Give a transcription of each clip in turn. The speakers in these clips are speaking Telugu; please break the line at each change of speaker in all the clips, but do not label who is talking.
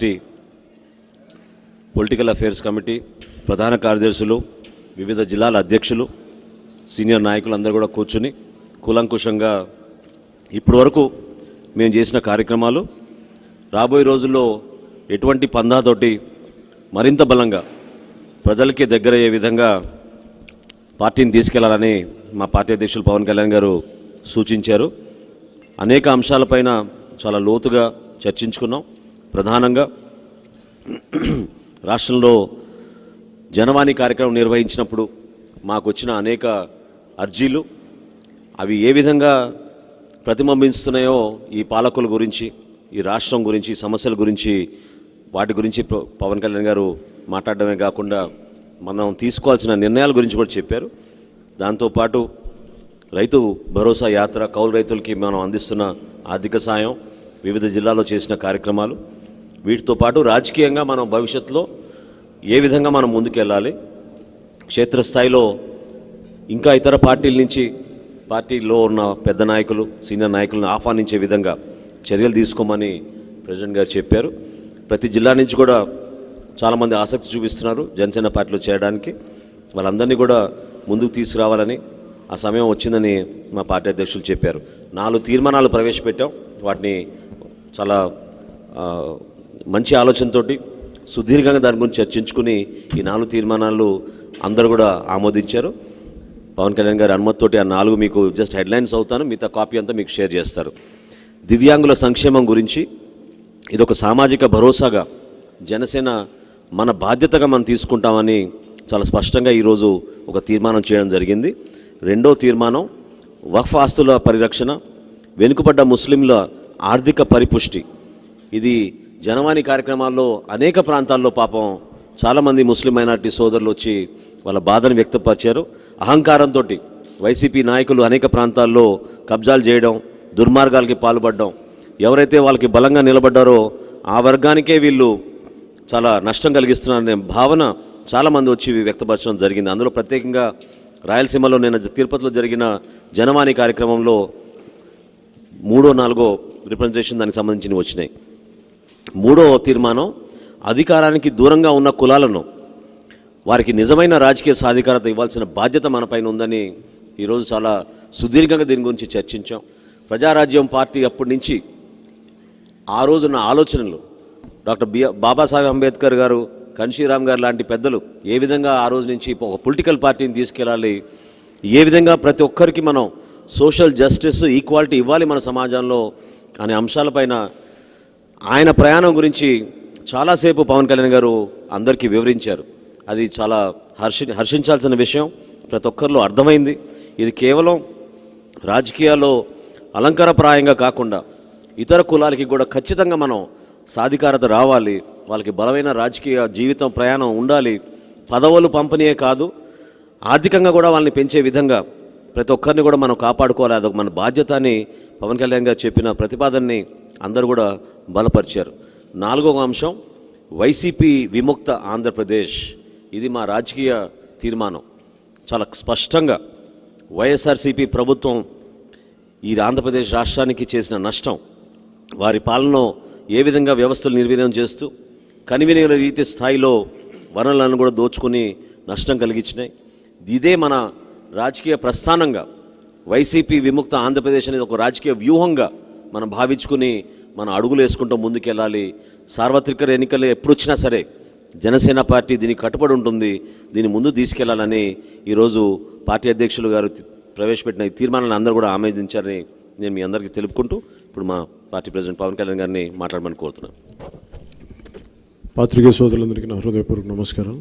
పార్టీ పొలిటికల్ అఫేర్స్ కమిటీ ప్రధాన కార్యదర్శులు, వివిధ జిల్లాల అధ్యక్షులు, సీనియర్ నాయకులు అందరూ కూడా కూర్చుని కూలంకుషంగా ఇప్పటి వరకు మేము చేసిన కార్యక్రమాలు రాబోయే రోజుల్లో ఎటువంటి పందాతోటి మరింత బలంగా ప్రజలకి దగ్గరయ్యే విధంగా పార్టీని తీసుకెళ్లాలని మా పార్టీ అధ్యక్షులు పవన్ కళ్యాణ్ గారు సూచించారు. అనేక అంశాలపైన చాలా లోతుగా చర్చించుకున్నాం. ప్రధానంగా రాష్ట్రంలో జనవాణి కార్యక్రమం నిర్వహించినప్పుడు మాకు వచ్చిన అనేక అర్జీలు అవి ఏ విధంగా ప్రతిబింబిస్తున్నాయో ఈ పాలకుల గురించి, ఈ రాష్ట్రం గురించి, సమస్యల గురించి, వాటి గురించి పవన్ కళ్యాణ్ గారు మాట్లాడడమే కాకుండా మనం తీసుకోవాల్సిన నిర్ణయాల గురించి కూడా చెప్పారు. దాంతోపాటు రైతు భరోసా యాత్ర, కౌలు రైతులకి మనం అందిస్తున్న ఆర్థిక సాయం, వివిధ జిల్లాల్లో చేసిన కార్యక్రమాలు, వీటితో పాటు రాజకీయంగా మనం భవిష్యత్తులో ఏ విధంగా మనం ముందుకెళ్ళాలి, క్షేత్రస్థాయిలో ఇంకా ఇతర పార్టీల నుంచి పార్టీలో ఉన్న పెద్ద నాయకులు, సీనియర్ నాయకులను ఆహ్వానించే విధంగా చర్యలు తీసుకోమని ప్రెసిడెంట్ గారు చెప్పారు. ప్రతి జిల్లా నుంచి కూడా చాలామంది ఆసక్తి చూపిస్తున్నారు జనసేన పార్టీలో చేరడానికి. వాళ్ళందరినీ కూడా ముందుకు తీసుకురావాలని ఆ సమయం వచ్చిందని మా పార్టీ అధ్యక్షులు చెప్పారు. 4 తీర్మానాలు ప్రవేశపెట్టాం. వాటిని చాలా మంచి ఆలోచనతోటి సుదీర్ఘంగా దాని గురించి చర్చించుకుని ఈ 4 తీర్మానాలు అందరూ కూడా ఆమోదించారు. పవన్ కళ్యాణ్ గారి అనుమతితోటి ఆ 4 మీకు జస్ట్ హెడ్లైన్స్ అవుతాను, మిగతా కాపీ అంతా మీకు షేర్ చేస్తారు. దివ్యాంగుల సంక్షేమం గురించి ఇది ఒక సామాజిక భరోసాగా జనసేన మన బాధ్యతగా మనం తీసుకుంటామని చాలా స్పష్టంగా ఈరోజు ఒక తీర్మానం చేయడం జరిగింది. 2వ తీర్మానం వక్ఫ్ ఆస్తుల పరిరక్షణ, వెనుకబడ్డ ముస్లింల ఆర్థిక పరిపుష్టి. ఇది జనవాణి కార్యక్రమాల్లో అనేక ప్రాంతాల్లో పాపం చాలామంది ముస్లిం మైనారిటీ సోదరులు వచ్చి వాళ్ళ బాధను వ్యక్తపరిచారు. అహంకారంతో వైసీపీ నాయకులు అనేక ప్రాంతాల్లో కబ్జాలు చేయడం, దుర్మార్గాలకి పాల్పడడం, ఎవరైతే వాళ్ళకి బలంగా నిలబడ్డారో ఆ వర్గానికే వీళ్ళు చాలా నష్టం కలిగిస్తున్నారనే భావన చాలామంది వచ్చి వ్యక్తపరచడం జరిగింది. అందులో ప్రత్యేకంగా రాయలసీమలో నిన్న తిరుపతిలో జరిగిన జనవాణి కార్యక్రమంలో 3వ 4వ రిప్రజెంటేషన్ దానికి సంబంధించినవి వచ్చినాయి. 3వ తీర్మానం అధికారానికి దూరంగా ఉన్న కులాలను వారికి నిజమైన రాజకీయ సాధికారత ఇవ్వాల్సిన బాధ్యత మనపైన ఉందని ఈరోజు చాలా సుదీర్ఘంగా దీని గురించి చర్చించాం. ప్రజారాజ్యం పార్టీ అప్పటి నుంచి ఆ రోజున్న ఆలోచనలు డాక్టర్ బాబాసాహెబ్ అంబేద్కర్ గారు, కన్షీరామ్ గారు లాంటి పెద్దలు ఏ విధంగా ఆ రోజు నుంచి ఒక పొలిటికల్ పార్టీని తీసుకెళ్ళాలి, ఏ విధంగా ప్రతి ఒక్కరికి మనం సోషల్ జస్టిస్, ఈక్వాలిటీ ఇవ్వాలి మన సమాజంలో అనే అంశాలపైన ఆయన ప్రయాణం గురించి చాలాసేపు పవన్ కళ్యాణ్ గారు అందరికీ వివరించారు. అది చాలా హర్షించాల్సిన విషయం, ప్రతి ఒక్కరిలో అర్థమైంది. ఇది కేవలం రాజకీయాల్లో అలంకారప్రాయంగా కాకుండా ఇతర కులాలకి కూడా ఖచ్చితంగా మనం సాధికారత రావాలి, వాళ్ళకి బలమైన రాజకీయ జీవితం ప్రయాణం ఉండాలి, పదవులు పంపిణీయే కాదు ఆర్థికంగా కూడా వాళ్ళని పెంచే విధంగా ప్రతి ఒక్కరిని కూడా మనం కాపాడుకోవాలి. అదొక మన బాధ్యత అని పవన్ కళ్యాణ్ గారు చెప్పిన ప్రతిపాదనని అందరూ కూడా బలపరిచారు. 4వ అంశం వైసీపీ విముక్త ఆంధ్రప్రదేశ్. ఇది మా రాజకీయ తీర్మానం. చాలా స్పష్టంగా వైఎస్ఆర్సీపీ ప్రభుత్వం ఈ ఆంధ్రప్రదేశ్ రాష్ట్రానికి చేసిన నష్టం, వారి పాలనలో ఏ విధంగా వ్యవస్థలు నిర్వీర్యం చేస్తూ కనివిన రీతి స్థాయిలో వనరులను కూడా దోచుకుని నష్టం కలిగించినాయి. ఇదే మన రాజకీయ ప్రస్థానంగా వైసీపీ విముక్త ఆంధ్రప్రదేశ్ అనేది ఒక రాజకీయ వ్యూహంగా మనం భావించుకుని మనం అడుగులు వేసుకుంటూ ముందుకెళ్ళాలి. సార్వత్రిక ఎన్నికలు ఎప్పుడు వచ్చినా సరే జనసేన పార్టీ దీనికి కట్టుబడి ఉంటుంది, దీన్ని ముందు తీసుకెళ్లాలని ఈరోజు పార్టీ అధ్యక్షులు గారు ప్రవేశపెట్టిన ఈ తీర్మానాలను అందరూ కూడా ఆమోదించారని నేను మీ అందరికీ తెలుపుకుంటూ ఇప్పుడు మా పార్టీ ప్రెసిడెంట్ పవన్ కళ్యాణ్ గారిని మాట్లాడమని కోరుతున్నాను.
పాత్రికేయ సోదరులందరికీ నా హృదయపూర్వక నమస్కారం.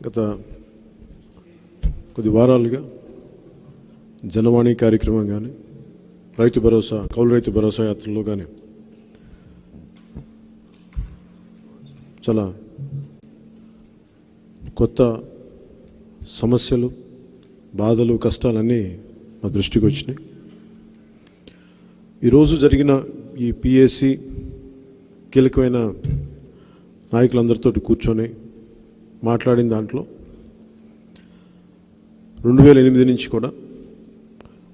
గత కొద్ది వారాలుగా జనవాణి కార్యక్రమం కానీ, రైతు భరోసా, కౌలు రైతు భరోసా యాత్రలో కానీ చాలా కొత్త సమస్యలు, బాధలు, కష్టాలన్నీ నా దృష్టికి వచ్చినాయి. ఈరోజు జరిగిన ఈ పిఏసి కీలకమైన నాయకులందరితో కూర్చొని మాట్లాడిన దాంట్లో 2008 నుంచి కూడా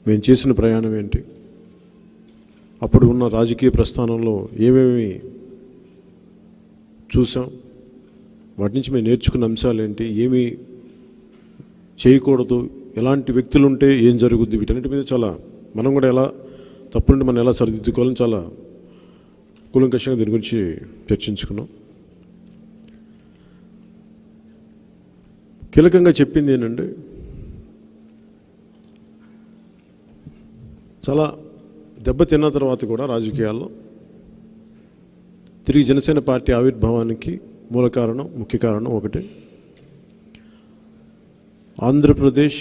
మేము చేసిన ప్రయాణం ఏంటి, అప్పుడు ఉన్న రాజకీయ ప్రస్థానంలో ఏమేమి చూసాం, వాటి నుంచి మేము నేర్చుకున్న అంశాలు ఏంటి, ఏమి చేయకూడదు, ఎలాంటి వ్యక్తులు ఉంటే ఏం జరుగుద్ది, వీటన్నిటి మీద చాలా మనం కూడా ఎలా తప్పుంటే మనం ఎలా సరిదిద్దుకోవాలని చాలా కూలంకషంగా దీని గురించి చర్చించుకున్నాం. కీలకంగా చెప్పింది ఏంటంటే చాలా దెబ్బతిన్న తర్వాత కూడా రాజకీయాల్లో తిరిగి జనసేన పార్టీ ఆవిర్భావానికి మూల కారణం, ముఖ్య కారణం ఒకటే, ఆంధ్రప్రదేశ్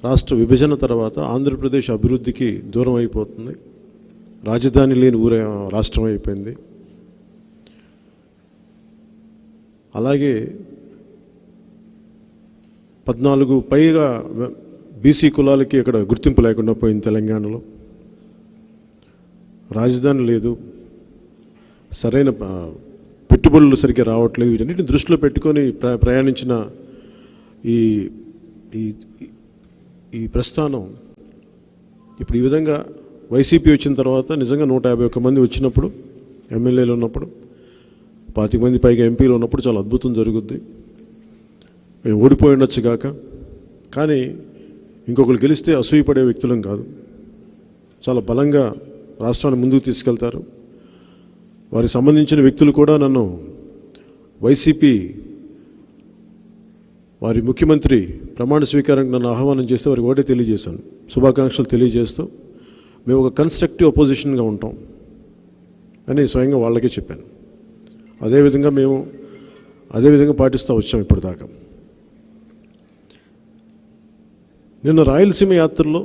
రాష్ట్ర విభజన తర్వాత ఆంధ్రప్రదేశ్ అభివృద్ధికి దూరం అయిపోతుంది, రాజధాని లేని ఊరే రాష్ట్రం అయిపోయింది. అలాగే 14 పైగా బీసీ కులాలకి ఇక్కడ గుర్తింపు లేకుండా పోయింది తెలంగాణలో. రాజధాని లేదు, సరైన పెట్టుబడులు సరిగ్గా రావట్లేదు. వీటన్నిటిని దృష్టిలో పెట్టుకొని ప్రయాణించిన ఈ ఈ ప్రస్థానం ఇప్పుడు ఈ విధంగా వైసీపీ వచ్చిన తర్వాత నిజంగా 151 మంది వచ్చినప్పుడు, ఎమ్మెల్యేలు ఉన్నప్పుడు, 25 మంది పైగా ఎంపీలు ఉన్నప్పుడు చాలా అద్భుతం జరుగుద్ది. మేము ఓడిపోయి ఉండొచ్చు కాక, కానీ ఇంకొకరు గెలిస్తే అసూయపడే వ్యక్తులం కాదు. చాలా బలంగా రాష్ట్రాన్ని ముందుకు తీసుకెళ్తారు. వారికి సంబంధించిన వ్యక్తులు కూడా నన్ను వైసీపీ వారి ముఖ్యమంత్రి ప్రమాణ స్వీకారానికి నన్ను ఆహ్వానం చేస్తే వారికి ఒకటే తెలియజేశాను, శుభాకాంక్షలు తెలియజేస్తూ మేము ఒక కన్స్ట్రక్టివ్ అపోజిషన్గా ఉంటాం అని స్వయంగా వాళ్ళకే చెప్పాను. అదేవిధంగా పాటిస్తూ వచ్చాం ఇప్పటిదాకా. నిన్న రాయలసీమ యాత్రలో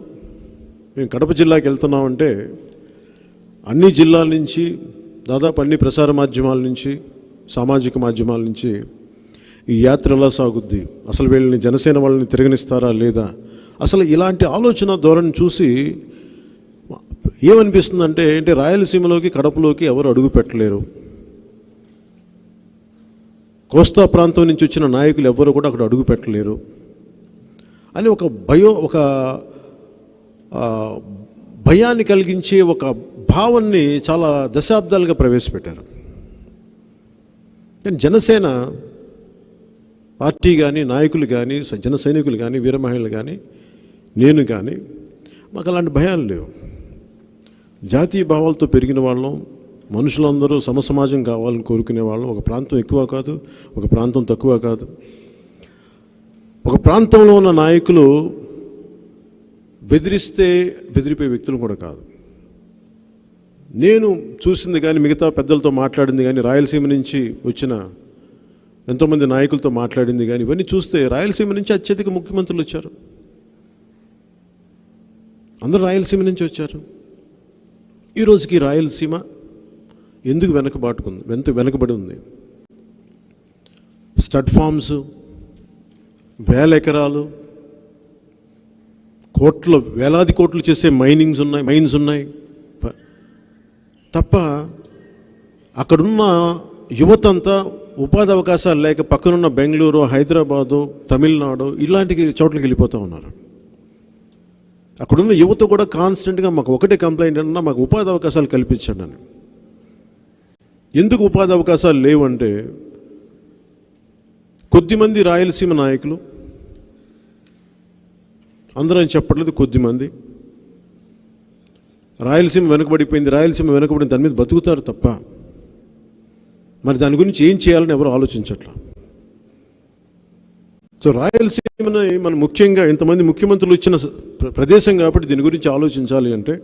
మేము కడప జిల్లాకి వెళ్తున్నామంటే అన్ని జిల్లాల నుంచి, దాదాపు అన్ని ప్రసార మాధ్యమాల నుంచి, సామాజిక మాధ్యమాల నుంచి ఈ యాత్ర ఎలా సాగుద్ది, అసలు వీళ్ళని జనసేన వాళ్ళని తిరగనిస్తారా లేదా, అసలు ఇలాంటి ఆలోచన ధోరణి చూసి ఏమనిపిస్తుందంటే, అంటే రాయలసీమలోకి కడపలోకి ఎవరు అడుగు పెట్టలేరు, కోస్తా ప్రాంతం నుంచి వచ్చిన నాయకులు ఎవరు కూడా అక్కడ అడుగు పెట్టలేరు అని ఒక భయాన్ని కలిగించే ఒక భావాన్ని చాలా దశాబ్దాలుగా ప్రవేశపెట్టారు. కానీ జనసేన పార్టీ కానీ, నాయకులు కానీ, జన సైనికులు కానీ, వీరమహిళలు కానీ, నేను కానీ మాకు అలాంటి భయాలు లేవు. జాతీయ భావాలతో పెరిగిన వాళ్ళం, మనుషులందరూ సమసమాజం కావాలని కోరుకునే వాళ్ళం. ఒక ప్రాంతం ఎక్కువ కాదు, ఒక ప్రాంతం తక్కువ కాదు. ఒక ప్రాంతంలో ఉన్న నాయకులు బెదిరిపోయే వ్యక్తులు కూడా కాదు. నేను చూసింది కానీ, మిగతా పెద్దలతో మాట్లాడింది కానీ, రాయలసీమ నుంచి వచ్చిన ఎంతోమంది నాయకులతో మాట్లాడింది కానీ, ఇవన్నీ చూస్తే రాయలసీమ నుంచి అత్యధిక ముఖ్యమంత్రులు వచ్చారు. అందరూ రాయలసీమ నుంచి వచ్చారు. ఈరోజుకి రాయలసీమ ఎందుకు వెనకబడి ఉంది? స్టడ్ ఫార్మ్స్, 1000 ఎకరాలు, వేలాది కోట్లు చేసే మైన్స్ ఉన్నాయి తప్ప అక్కడున్న యువత అంతా ఉపాధి అవకాశాలు లేక పక్కనున్న బెంగళూరు, హైదరాబాదు, తమిళనాడు ఇలాంటి చోట్లకి వెళ్ళిపోతూ ఉన్నారు. అక్కడున్న యువత కూడా కాన్స్టెంట్గా మాకు ఒకటే కంప్లైంట్ అన్నా, మాకు ఉపాధి అవకాశాలు కల్పించండి అని. ఎందుకు ఉపాధి అవకాశాలు లేవంటే, కొద్దిమంది రాయలసీమ నాయకులు, అందరూ అని చెప్పట్లేదు, కొద్దిమంది రాయలసీమ వెనుకబడిన దాని మీద బతుకుతారు తప్ప మరి దాని గురించి ఏం చేయాలని ఎవరు ఆలోచించట్లా. సో రాయలసీమని మనం ముఖ్యంగా ఇంతమంది ముఖ్యమంత్రులు ఇచ్చిన ప్రదేశం కాబట్టి దీని గురించి ఆలోచించాలి. అంటే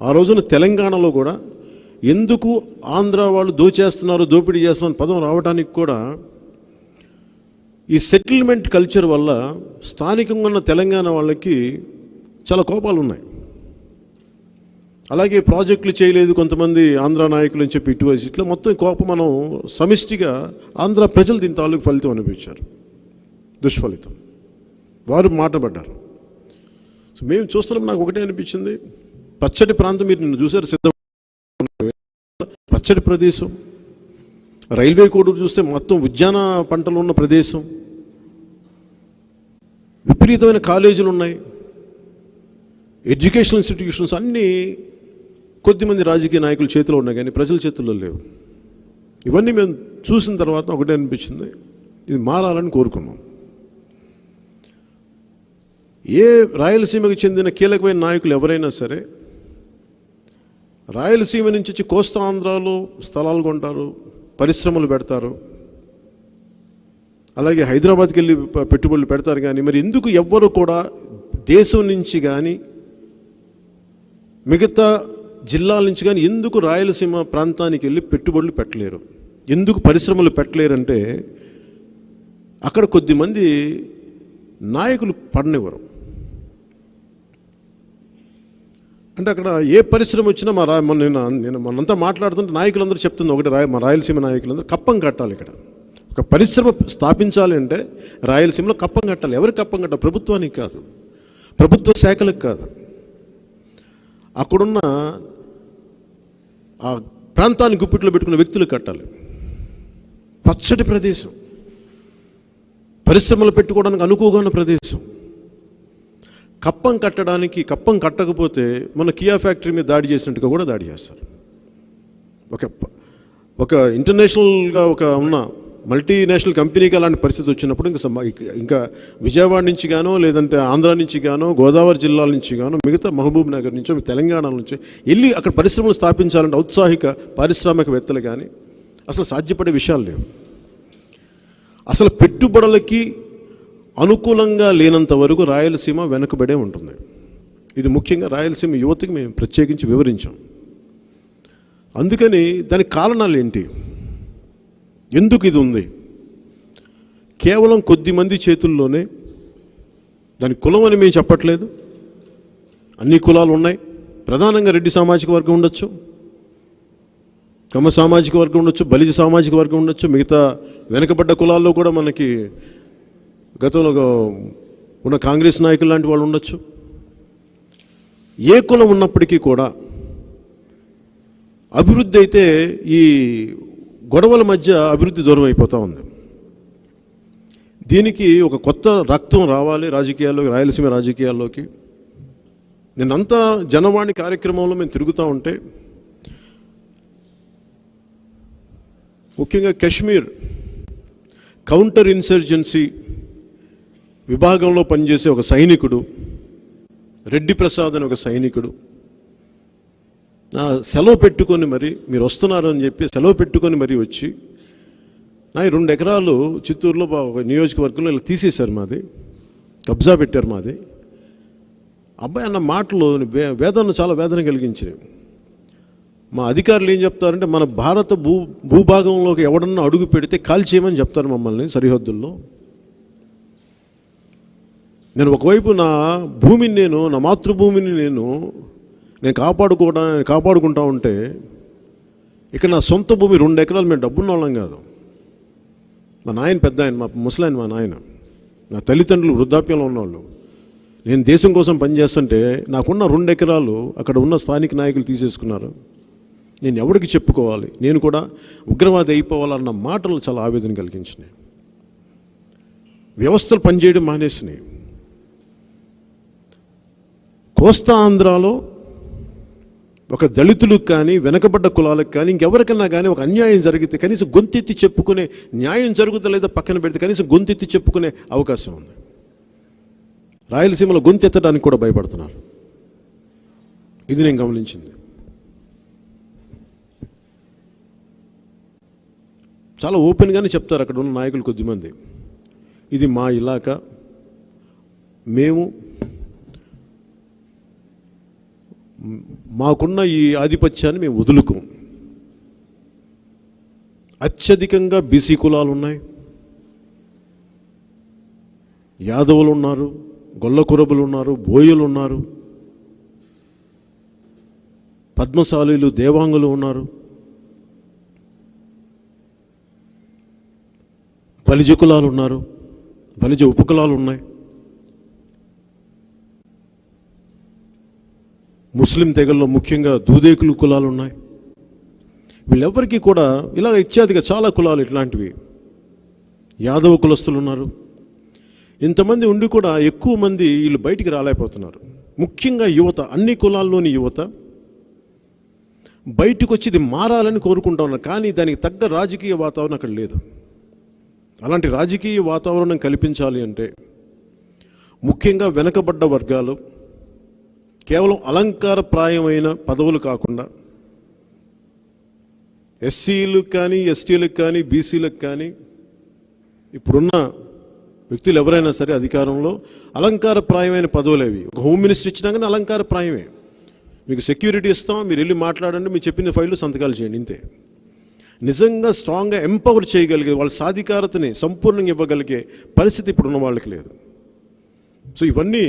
ఆ రోజున తెలంగాణలో కూడా ఎందుకు ఆంధ్ర వాళ్ళు దోపిడీ చేస్తున్నారు పదం రావడానికి కూడా ఈ సెటిల్మెంట్ కల్చర్ వల్ల స్థానికంగా ఉన్న తెలంగాణ వాళ్ళకి చాలా కోపాలు ఉన్నాయి. అలాగే ప్రాజెక్టులు చేయలేదు కొంతమంది ఆంధ్ర నాయకులు అని చెప్పి ఇట్లా మొత్తం కోపం మనం సమిష్టిగా ఆంధ్ర ప్రజలు దీని తాలూకు ఫలితం అనిపించారు, దుష్ఫలితం. వారు మాటపడ్డారు. సో మేము చూస్తున్నాం, నాకు ఒకటే అనిపించింది, పచ్చటి ప్రాంతం మీరు నిన్ను చూసారు, పచ్చటి ప్రదేశం, రైల్వే కోడూరు చూస్తే మొత్తం ఉద్యాన పంటలు ఉన్న ప్రదేశం, విపరీతమైన కాలేజీలు ఉన్నాయి, ఎడ్యుకేషనల్ ఇన్స్టిట్యూషన్స్ అన్నీ కొద్దిమంది రాజకీయ నాయకుల చేతిలో ఉన్నాయి కానీ ప్రజల చేతుల్లో లేవు. ఇవన్నీ మేము చూసిన తర్వాత ఒకటే అనిపించింది, ఇది మారాలని కోరుకున్నాం. ఏ రాయలసీమకు చెందిన కీలకమైన నాయకులు ఎవరైనా సరే రాయలసీమ నుంచి వచ్చి కోస్తా ఆంధ్రాలో స్థలాలు కొంటారు, పరిశ్రమలు పెడతారు, అలాగే హైదరాబాద్కి వెళ్ళి పెట్టుబడులు పెడతారు. కానీ మరి ఎందుకు ఎవ్వరు కూడా దేశం నుంచి కానీ మిగతా జిల్లాల నుంచి కానీ ఎందుకు రాయలసీమ ప్రాంతానికి వెళ్ళి పెట్టుబడులు పెట్టలేరు, ఎందుకు పరిశ్రమలు పెట్టలేరంటే అక్కడ కొద్దిమంది నాయకులు పడనివ్వరు. అంటే అక్కడ ఏ పరిశ్రమ వచ్చినా నేను మనంతా మాట్లాడుతుంటే నాయకులందరూ చెప్తుంది ఒకటి, మా రాయలసీమ నాయకులందరూ కప్పం కట్టాలి. ఇక్కడ ఒక పరిశ్రమ స్థాపించాలి అంటే రాయలసీమలో కప్పం కట్టాలి. ఎవరికి కప్పం కట్టాలి? ప్రభుత్వానికి కాదు, ప్రభుత్వ శాఖలకు కాదు, అక్కడున్న ఆ ప్రాంతాన్ని గుప్పిట్లో పెట్టుకున్న వ్యక్తులు కట్టాలి. పచ్చటి ప్రదేశం, పరిశ్రమలు పెట్టుకోవడానికి అనుకువగా ఉన్న ప్రదేశం. కప్పం కట్టడానికి, కప్పం కట్టకపోతే మన కియా ఫ్యాక్టరీ మీద దాడి చేసినట్టుగా కూడా దాడి చేస్తారు. ఒక ఇంటర్నేషనల్గా ఉన్న మల్టీనేషనల్ కంపెనీకి అలాంటి పరిస్థితి వచ్చినప్పుడు ఇంకా విజయవాడ నుంచి గానో, లేదంటే ఆంధ్ర నుంచి గానో, గోదావరి జిల్లాల నుంచి గానో, మిగతా మహబూబ్ నగర్ నుంచో, తెలంగాణ నుంచి వెళ్ళి అక్కడ పరిశ్రమలు స్థాపించాలంటే ఔత్సాహిక పారిశ్రామికవేత్తలు కానీ అసలు సాధ్యపడే విషయాలు లేవు. అసలు పెట్టుబడులకి అనుకూలంగా లేనంత వరకు రాయలసీమ వెనుకబడే ఉంటుంది. ఇది ముఖ్యంగా రాయలసీమ యువతకి మేము ప్రత్యేకించి వివరించాం. అందుకని దానికి కారణాలు ఏంటి, ఎందుకు ఇది ఉంది? కేవలం కొద్ది మంది చేతుల్లోనే. దాని కులం అని మేము చెప్పట్లేదు, అన్ని కులాలు ఉన్నాయి. ప్రధానంగా రెడ్డి సామాజిక వర్గం ఉండొచ్చు, కమ్మ సామాజిక వర్గం ఉండొచ్చు, బలిజ సామాజిక వర్గం ఉండొచ్చు, మిగతా వెనకబడ్డ కులాల్లో కూడా మనకి గతంలో ఉన్న కాంగ్రెస్ నాయకులు లాంటి వాళ్ళు ఉండొచ్చు. ఏ కులం ఉన్నప్పటికీ కూడా అభివృద్ధి అయితే ఈ గొడవల మధ్య అభివృద్ధి దూరం అయిపోతూ ఉంది. దీనికి ఒక కొత్త రక్తం రావాలి రాజకీయాల్లోకి, రాయలసీమ రాజకీయాల్లోకి. నిన్నంతా జనవాణి కార్యక్రమంలో మేము తిరుగుతూ ఉంటే ముఖ్యంగా కశ్మీర్ కౌంటర్ ఇన్సర్జెన్సీ విభాగంలో పనిచేసే ఒక సైనికుడు, రెడ్డి ప్రసాద్ అని ఒక సైనికుడు, సెలవు పెట్టుకొని మరి మీరు వస్తున్నారు అని చెప్పి సెలవు పెట్టుకొని మరీ వచ్చి నా 2 ఎకరాలు చిత్తూరులో ఒక నియోజకవర్గంలో ఇలా తీసేశారు, మాది కబ్జా పెట్టారు మాది. అబ్బాయి అన్న మాటలు చాలా వేదన కలిగించినాయి. మా అధికారులు ఏం చెప్తారంటే మన భారత భూభాగంలోకి ఎవడన్నా అడుగు పెడితే కాల్చేయమని చెప్తారు మమ్మల్ని సరిహద్దుల్లో. నేను ఒకవైపు నా భూమిని నా మాతృభూమిని నేను కాపాడుకుంటా ఉంటే ఇక్కడ నా సొంత భూమి 2 ఎకరాలు, మేము డబ్బున్న వాళ్ళం కాదు. మా నాయన పెద్ద ఆయన, మా ముసలాయన మా నాయన, నా తల్లిదండ్రులు వృద్ధాప్యంలో ఉన్నవాళ్ళు. నేను దేశం కోసం పనిచేస్తుంటే నాకున్న 2 ఎకరాలు అక్కడ ఉన్న స్థానిక నాయకులు తీసేసుకున్నారు. నేను ఎవరికి చెప్పుకోవాలి? నేను కూడా ఉగ్రవాది అయిపోవాలన్న మాటలు చాలా ఆవేదన కలిగించినాయి. వ్యవస్థలు పనిచేయడం మానేసినాయి. కోస్తా ఆంధ్రాలో ఒక దళితులకు కానీ, వెనకబడ్డ కులాలకు కానీ, ఇంకెవరికన్నా కానీ ఒక అన్యాయం జరిగితే కనీసం గొంతెత్తి చెప్పుకునే, న్యాయం జరుగుతా లేదా పక్కన పెడితే కనీసం గొంతెత్తి చెప్పుకునే అవకాశం ఉంది. రాయలసీమలో గొంతెత్తడానికి కూడా భయపడుతున్నారు. ఇది నేను గమనించింది. చాలా ఓపెన్గానే చెప్తారు అక్కడ ఉన్న నాయకులు కొద్దిమంది, ఇది మా ఇలాకా, మాకున్న ఈ ఆధిపత్యాన్ని మేము వదులుకోం. అత్యధికంగా బీసీ కులాలు ఉన్నాయి, యాదవులు ఉన్నారు, గొల్ల కురబులు ఉన్నారు, బోయలు ఉన్నారు, పద్మశాలీలు, దేవాంగులు ఉన్నారు, బలిజ కులాలు ఉన్నారు, బలిజ ఉపకులాలు ఉన్నాయి, ముస్లిం తెగల్లో ముఖ్యంగా దూదేకులు కులాలు ఉన్నాయి. వీళ్ళెవ్వరికీ కూడా ఇలా ఇత్యాదిగా చాలా కులాలు ఇట్లాంటివి, యాదవ కులస్తులు ఉన్నారు. ఇంతమంది ఉండి కూడా ఎక్కువ మంది వీళ్ళు బయటికి రాలేకపోతున్నారు. ముఖ్యంగా యువత, అన్ని కులాల్లోని యువత బయటకు వచ్చి ఇది మారాలని కోరుకుంటా ఉన్నారు. కానీ దానికి తగ్గ రాజకీయ వాతావరణం అక్కడ లేదు. అలాంటి రాజకీయ వాతావరణం కల్పించాలి అంటే ముఖ్యంగా వెనకబడ్డ వర్గాలు కేవలం అలంకారప్రాయమైన పదవులు కాకుండా ఎస్సీలకు కానీ, ఎస్టీలకు కానీ, బీసీలకు కానీ, ఇప్పుడున్న వ్యక్తులు ఎవరైనా సరే అధికారంలో అలంకారప్రాయమైన పదవులేవి. ఒక హోమ్ మినిస్టర్ ఇచ్చినా కానీ అలంకారప్రాయమే. మీకు సెక్యూరిటీ ఇస్తాం, మీరు వెళ్ళి మాట్లాడండి, మీరు చెప్పిన ఫైళ్ళు సంతకాలు చేయండి, ఇంతే. నిజంగా స్ట్రాంగ్గా ఎంపవర్ చేయగలిగే వాళ్ళ సాధికారతని సంపూర్ణంగా ఇవ్వగలిగే పరిస్థితి ఇప్పుడున్న వాళ్ళకి లేదు. సో ఇవన్నీ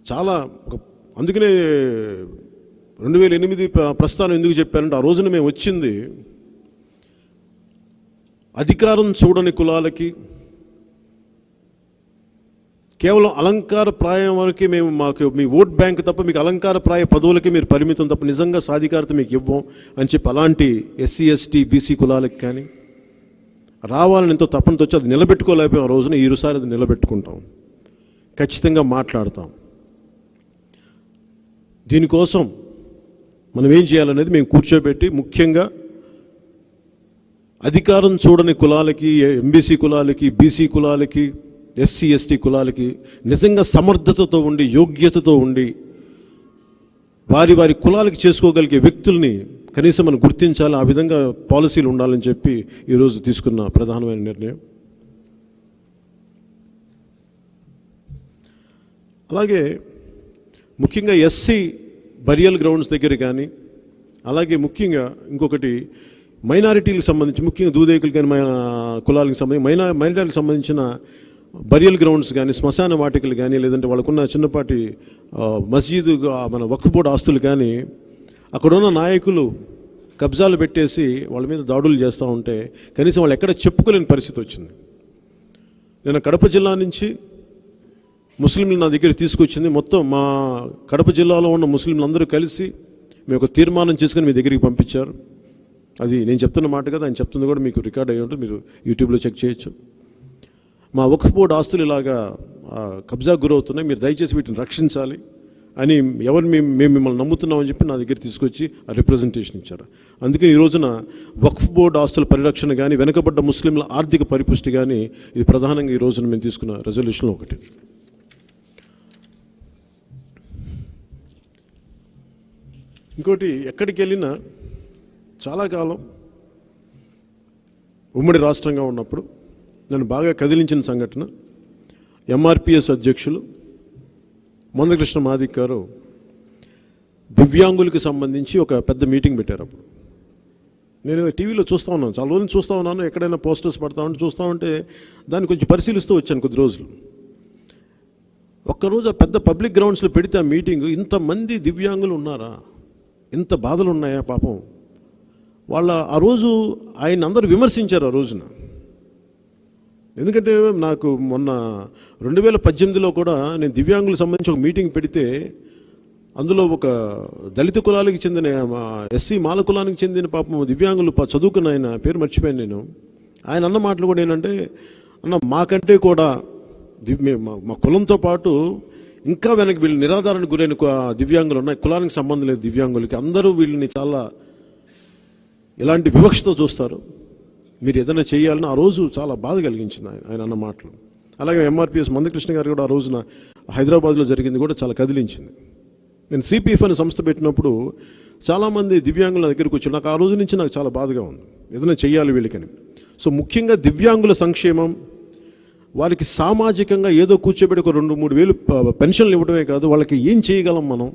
చాలా అందుకనే 2008 ప్రస్థానం ఎందుకు చెప్పానంటే, ఆ రోజున మేము వచ్చింది అధికారం చూడని కులాలకి, కేవలం అలంకారప్రాయం వరకే మాకు మీ ఓట్ బ్యాంక్ తప్ప మీకు అలంకారప్రాయ పదవులకి మీరు పరిమితం తప్ప నిజంగా సాధికారత మీకు ఇవ్వం అని చెప్పి అలాంటి ఎస్సీ, ఎస్టీ, బీసీ కులాలకి కానీ రావాలని ఎంతో తప్పనితో వచ్చి అది నిలబెట్టుకోలేకపోయాం. ఆ రోజున ఈసారి అది నిలబెట్టుకుంటాం, ఖచ్చితంగా మాట్లాడతాం. దీనికోసం మనం ఏం చేయాలనేది మేము కూర్చోబెట్టి ముఖ్యంగా అధికారం చూడని కులాలకి, ఎంబీసీ కులాలకి, బీసీ కులాలకి, ఎస్సీ, ఎస్టీ కులాలకి నిజంగా సమర్థతతో ఉండి, యోగ్యతతో ఉండి వారి వారి కులాలకి చేసుకోగలిగే వ్యక్తుల్ని కనీసం మనం గుర్తించాలి. ఆ విధంగా పాలసీలు ఉండాలని చెప్పి ఈరోజు తీసుకున్న ప్రధానమైన నిర్ణయం. అలాగే ముఖ్యంగా ఎస్సీ బరియల్ గ్రౌండ్స్ దగ్గర కానీ, అలాగే ముఖ్యంగా ఇంకొకటి మైనారిటీలకు సంబంధించి, ముఖ్యంగా దూదేకులు కానీ కులాలకు సంబంధించి మైనారిటీలకు సంబంధించిన బరియల్ గ్రౌండ్స్ కానీ, శ్మశాన వాటికలు కానీ, లేదంటే వాళ్ళకున్న చిన్నపాటి మస్జిద్ మన వక్ఫ్ బోర్డు ఆస్తులు కానీ అక్కడున్న నాయకులు కబ్జాలు పెట్టేసి వాళ్ళ మీద దాడులు చేస్తూ ఉంటే కనీసం వాళ్ళు ఎక్కడ చెప్పుకోలేని పరిస్థితి వచ్చింది. నేను కడప జిల్లా నుంచి ముస్లింలు నా దగ్గర తీసుకొచ్చింది. మొత్తం మా కడప జిల్లాలో ఉన్న ముస్లింలు అందరూ కలిసి మేము ఒక తీర్మానం చేసుకుని మీ దగ్గరికి పంపించారు. అది నేను చెప్తున్న మాట కదా, ఆయన చెప్తుంది కూడా మీకు రికార్డ్ అయ్యి ఉంటుంది, మీరు యూట్యూబ్లో చెక్ చేయొచ్చు. మా వక్ఫ్ బోర్డు ఆస్తులు ఇలాగా కబ్జా గురవుతున్నాయి, మీరు దయచేసి వీటిని రక్షించాలి అని మేము మిమ్మల్ని నమ్ముతున్నామని చెప్పి నా దగ్గర తీసుకొచ్చి ఆ రిప్రజెంటేషన్ ఇచ్చారు. అందుకే ఈ రోజున వక్ఫ్ బోర్డు ఆస్తుల పరిరక్షణ కానీ, వెనుకబడ్డ ముస్లింల ఆర్థిక పరిపుష్టి కానీ, ఇది ప్రధానంగా ఈ రోజున మేము తీసుకున్న రెజల్యూషన్లో ఒకటి. ఇంకోటి, ఎక్కడికి వెళ్ళినా చాలా కాలం ఉమ్మడి రాష్ట్రంగా ఉన్నప్పుడు నన్ను బాగా కదిలించిన సంఘటన, ఎంఆర్పిఎస్ అధ్యక్షులు మందకృష్ణ మాదిక్ గారు దివ్యాంగులకు సంబంధించి ఒక పెద్ద మీటింగ్ పెట్టారు. అప్పుడు నేను టీవీలో చూస్తూ ఉన్నాను, చాలా రోజులు చూస్తూ ఉన్నాను, ఎక్కడైనా పోస్టర్స్ పడతా ఉంటే చూస్తూ ఉంటే దాన్ని కొంచెం పరిశీలిస్తూ వచ్చాను కొద్ది రోజులు. ఒక్కరోజు ఆ పెద్ద పబ్లిక్ గ్రౌండ్స్లో పెడితే ఆ మీటింగ్, ఇంతమంది దివ్యాంగులు ఉన్నారా, ఇంత బాధలు ఉన్నాయా పాపం వాళ్ళ. ఆ రోజు ఆయన అందరూ విమర్శించారు ఆ రోజున. ఎందుకంటే నాకు మొన్న 2018లో కూడా నేను దివ్యాంగులకు సంబంధించి ఒక మీటింగ్ పెడితే అందులో ఒక దళిత కులాలకు చెందిన ఎస్సీ మాల కులానికి చెందిన పాపం దివ్యాంగులు చదువుకున్న ఆయన పేరు మర్చిపోయాను నేను. ఆయన అన్న మాటలు కూడా ఏంటంటే, అన్న మాకంటే కూడా మా కులంతో పాటు ఇంకా వెనక్కి వీళ్ళు నిరాధారణకు గురైన దివ్యాంగులు ఉన్నాయి, కులానికి సంబంధం లేదు దివ్యాంగులకి, అందరూ వీళ్ళని చాలా ఇలాంటి వివక్షతో చూస్తారు, మీరు ఏదైనా చేయాలని ఆ రోజు చాలా బాధ కలిగించింది ఆయన అన్న మాటలు. అలాగే ఎంఆర్పిఎస్ మందకృష్ణ గారు కూడా ఆ రోజున హైదరాబాద్లో జరిగింది కూడా చాలా కదిలించింది. నేను సిపిఎఫ్ అనే సంస్థ పెట్టినప్పుడు చాలామంది దివ్యాంగుల దగ్గరికి వచ్చి నాకు ఆ రోజు నుంచి నాకు చాలా బాధగా ఉంది, ఏదైనా చెయ్యాలి వీళ్ళకని. సో ముఖ్యంగా దివ్యాంగుల సంక్షేమం, వారికి సామాజికంగా ఏదో కూర్చోబెట్టి ఒక 2-3 వేలు పెన్షన్లు ఇవ్వడమే కాదు, వాళ్ళకి ఏం చేయగలం మనం.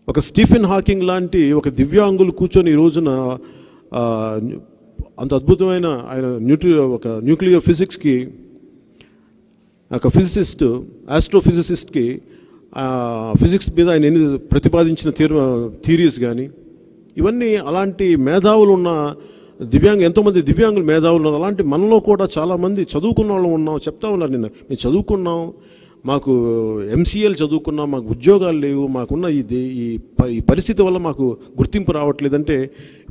ఒక స్టీఫెన్ హాకింగ్ లాంటి ఒక దివ్యాంగులు కూర్చొని ఈ రోజున అంత అద్భుతమైన ఆయన ఒక న్యూక్లియర్ ఫిజిక్స్కి ఒక ఫిజిసిస్ట్, ఆస్ట్రోఫిజిసిస్ట్కి ఫిజిక్స్ మీద ఆయన ఎన్ని ప్రతిపాదించిన థియరీస్ కానీ, ఇవన్నీ అలాంటి మేధావులు ఉన్న ఎంతోమంది దివ్యాంగులు మేధావులు ఉన్నారు. అలాంటి మనలో కూడా చాలామంది చదువుకున్న వాళ్ళు ఉన్నాం. చెప్తా ఉన్నారు, నిన్న మేము చదువుకున్నాం, మాకు ఎంసీఏలు చదువుకున్నాం, మాకు ఉద్యోగాలు లేవు, మాకున్న ఈ పరిస్థితి వల్ల మాకు గుర్తింపు రావట్లేదంటే